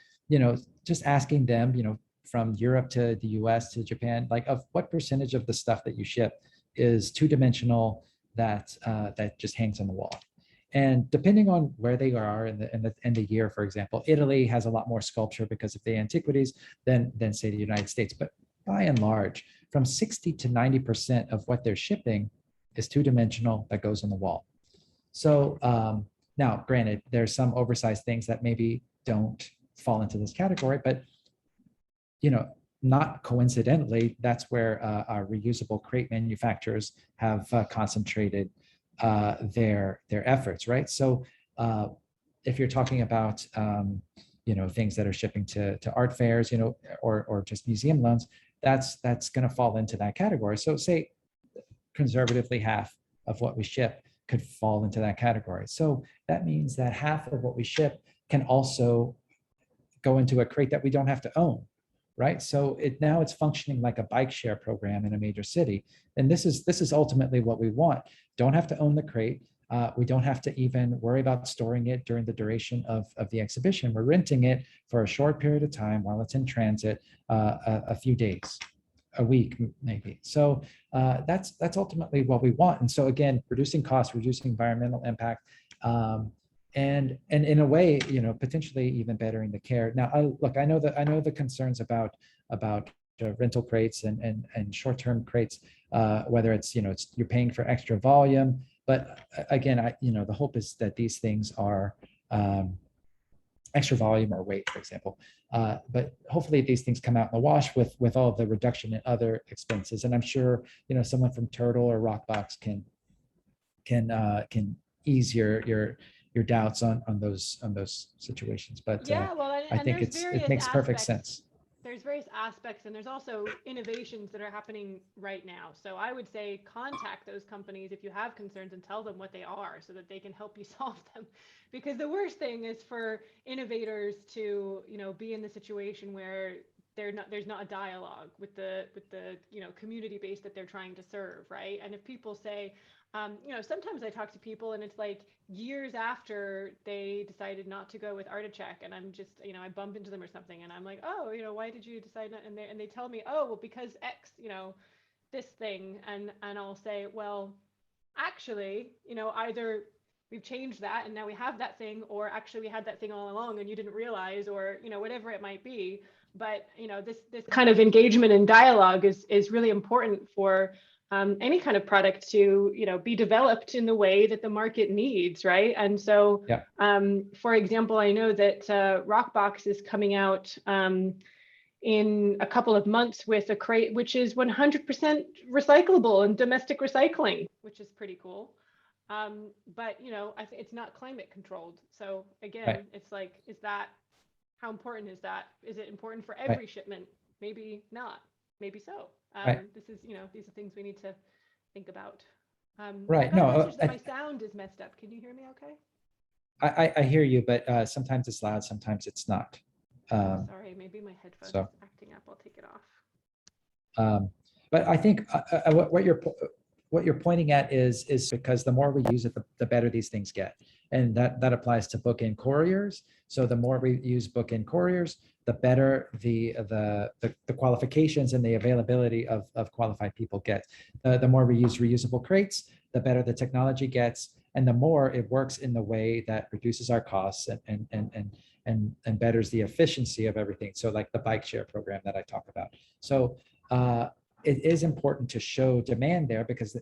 just asking them, from Europe to the US to Japan, like of what percentage of the stuff that you ship is two-dimensional that just hangs on the wall. And depending on where they are in the year, for example, Italy has a lot more sculpture because of the antiquities than say the United States. But by and large, from 60 to 90% of what they're shipping is two-dimensional that goes on the wall. So now, granted, there's some oversized things that maybe don't fall into this category, but not coincidentally, that's where our reusable crate manufacturers have concentrated their efforts, right? So if you're talking about things that are shipping to art fairs, or just museum loans, that's going to fall into that category. So say conservatively half of what we ship could fall into that category. So that means that half of what we ship can also go into a crate that we don't have to own, right? So now it's functioning like a bike share program in a major city. And this is ultimately what we want. Don't have to own the crate. We don't have to even worry about storing it during the duration of the exhibition. We're renting it for a short period of time while it's in transit, a few days, a week maybe. So that's ultimately what we want. And so again, reducing costs, reducing environmental impact, and in a way, potentially even bettering the care. Now, I know the concerns about rental crates and short-term crates, whether it's you're paying for extra volume, but again, the hope is that these things are extra volume or weight, for example. But hopefully these things come out in the wash with all the reduction in other expenses. And I'm sure someone from Turtle or Rockbox can ease your doubts on those situations. But yeah, well, I think it makes perfect sense. There's various aspects, and there's also innovations that are happening right now. So I would say contact those companies if you have concerns and tell them what they are so that they can help you solve them. Because the worst thing is for innovators to, be in the situation where there's not a dialogue with the community base that they're trying to serve, right? And if people say, sometimes I talk to people and it's like years after they decided not to go with Artecheck, and I'm just, I bump into them or something, and I'm like, oh, why did you decide not? And they tell me, oh, well, because X, this thing, and I'll say, well, actually, either we've changed that and now we have that thing, or actually we had that thing all along and you didn't realize, or whatever it might be. But this kind of engagement and dialogue is really important for any kind of product to be developed in the way that the market needs, right? And so, yeah. For example, I know that Rockbox is coming out in a couple of months with a crate which is 100% recyclable and domestic recycling, which is pretty cool. But I think it's not climate controlled. So again, right. It's like, how important is that? Is it important for every right. shipment? Maybe not. Maybe so. Right. This is, these are things we need to think about. Right. I got No, a message that my sound is messed up. Can you hear me okay? I hear you, but sometimes it's loud, sometimes it's not. Sorry, maybe my headphones is acting up. I'll take it off. But I think what you're pointing at is because the more we use it, the better these things get. And that applies to bookend couriers. So the more we use bookend couriers, the better the qualifications and the availability of qualified people get. The more we use reusable crates, the better the technology gets, and the more it works in the way that reduces our costs and betters the efficiency of everything. So like the bike share program that I talk about. So it is important to show demand there, because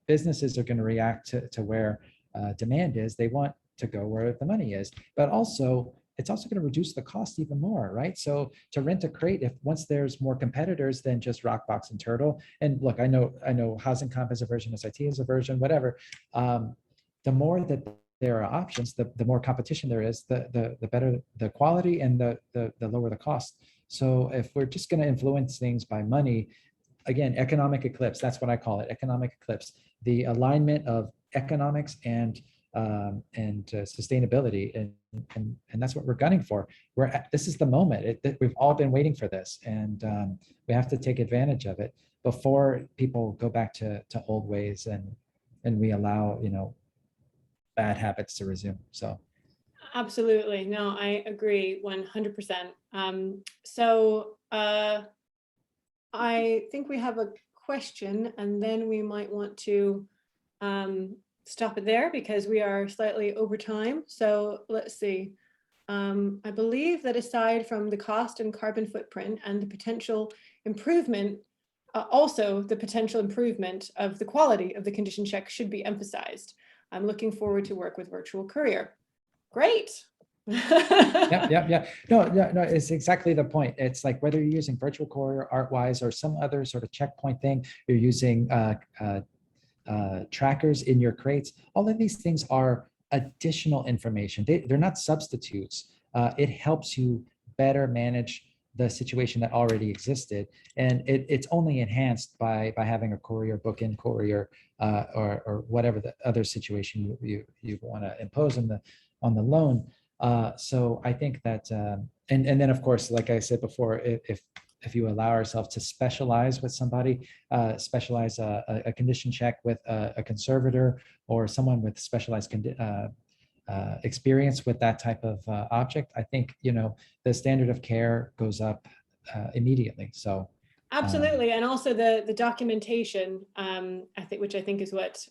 businesses are going to react to where demand is. They want to go where the money is, but also it's also going to reduce the cost even more, right? So to rent a crate, if once there's more competitors than just Rockbox and Turtle, and look, I know Housing Comp is a version, SIT is a version, whatever. The more that there are options, the more competition there is, the better the quality and the lower the cost. So if we're just going to influence things by money, again, economic eclipse, that's what I call it, economic eclipse, the alignment of economics and sustainability, and that's what we're gunning for. This is the moment. We've all been waiting for this, and we have to take advantage of it before people go back to old ways and we allow, bad habits to resume. So absolutely, no, I agree 100%. So I think we have a question, and then we might want to stop it there because we are slightly over time. So let's see. I believe that aside from the cost and carbon footprint and the potential improvement, also the potential improvement of the quality of the condition check should be emphasized. I'm looking forward to work with Virtual Courier. Great. Yeah. No, it's exactly the point. It's like whether you're using Virtual Courier, Artwise, or some other sort of checkpoint thing, you're using trackers in your crates. All of these things are additional information. They're not substitutes. It helps you better manage the situation that already existed, and it's only enhanced by having a courier, bookend courier, or whatever the other situation you want to impose on the loan. So I think that, and then of course, like I said before, if you allow ourselves to specialize with somebody, specialize a condition check with a conservator or someone with specialized experience with that type of object, I think, the standard of care goes up immediately. So absolutely, and also the documentation, which I think is what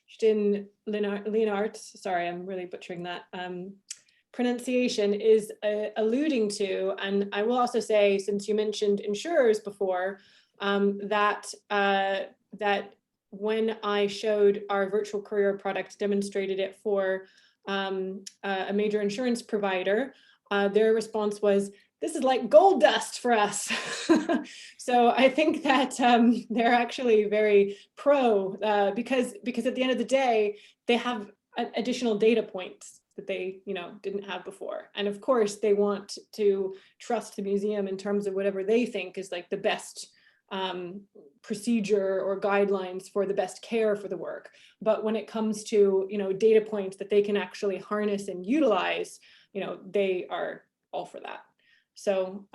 Stin Leonard, sorry, I'm really butchering that pronunciation, is alluding to. And I will also say, since you mentioned insurers before, that when I showed our Virtual Courier product, demonstrated it for a major insurance provider, their response was, "This is like gold dust for us." So I think that they're actually very pro, because at the end of the day, they have additional data points that they didn't have before. And of course, they want to trust the museum in terms of whatever they think is like the best procedure or guidelines for the best care for the work. But when it comes to data points that they can actually harness and utilize, they are all for that. So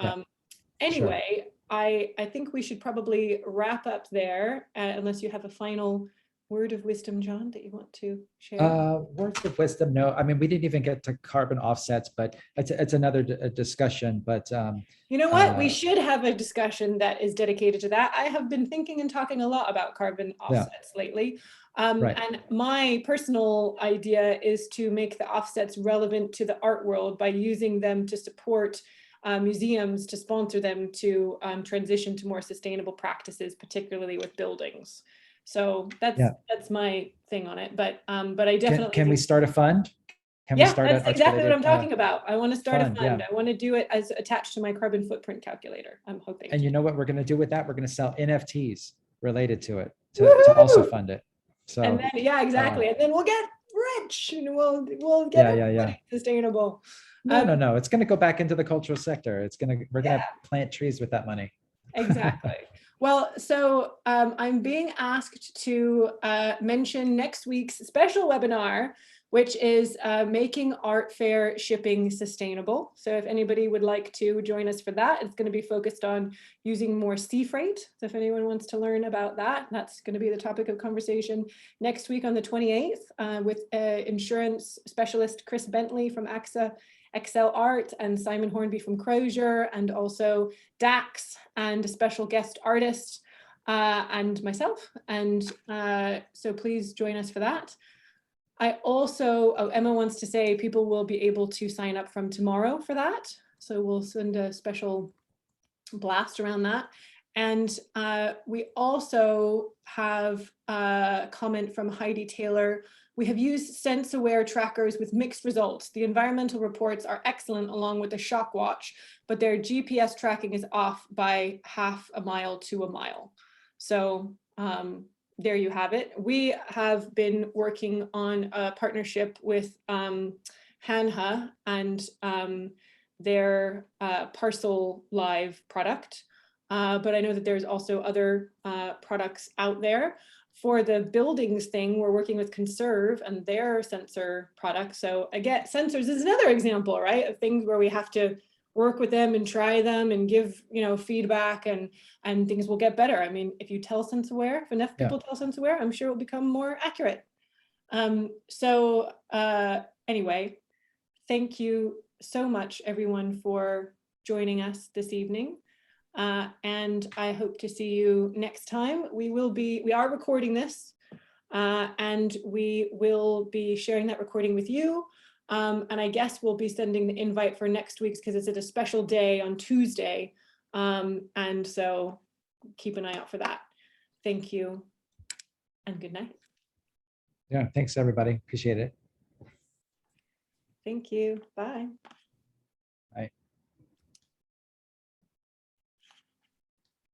anyway, sure. I think we should probably wrap up there, unless you have a final word of wisdom, John, that you want to share? Words of wisdom, no. I mean, we didn't even get to carbon offsets, but it's another discussion. But you know what? We should have a discussion that is dedicated to that. I have been thinking and talking a lot about carbon offsets lately. Right. And my personal idea is to make the offsets relevant to the art world by using them to support museums, to sponsor them to transition to more sustainable practices, particularly with buildings. So that's my thing on it. But I definitely can we start a fund? Can we start that's exactly what I'm talking about. I want to start a fund. Yeah. I want to do it as attached to my carbon footprint calculator, I'm hoping. And you know what we're going to do with that? We're going to sell NFTs related to it to also fund it. So and then exactly. And then we'll get rich and we'll get sustainable. No. It's going to go back into the cultural sector. We're going to plant trees with that money. Exactly. Well, so I'm being asked to mention next week's special webinar, which is making art fair shipping sustainable. So if anybody would like to join us for that, it's going to be focused on using more sea freight. So if anyone wants to learn about that, that's going to be the topic of conversation next week on the 28th with insurance specialist Chris Bentley from AXA Excel Art and Simon Hornby from Crozier, and also Dax and a special guest artist and myself. And so please join us for that. I also, Emma wants to say people will be able to sign up from tomorrow for that. So we'll send a special blast around that. And we also have a comment from Heidi Taylor. We have used sense-aware trackers with mixed results. The environmental reports are excellent along with the shock watch, but their GPS tracking is off by half a mile to a mile. So there you have it. We have been working on a partnership with Hanha and their Parcel Live product. But I know that there's also other products out there. For the buildings thing, we're working with Conserve and their sensor product. So again, sensors is another example, right, of things where we have to work with them and try them and give, you know, feedback, and things will get better. I mean, if you tell SenseAware, if enough people tell SenseAware, I'm sure it will become more accurate. Anyway, thank you so much, everyone, for joining us this evening. And I hope to see you next time. We are recording this, and we will be sharing that recording with you. And I guess we'll be sending the invite for next week's, because it's at a special day on Tuesday. And so keep an eye out for that. Thank you and good night. Yeah, thanks everybody. Appreciate it. Thank you. Bye.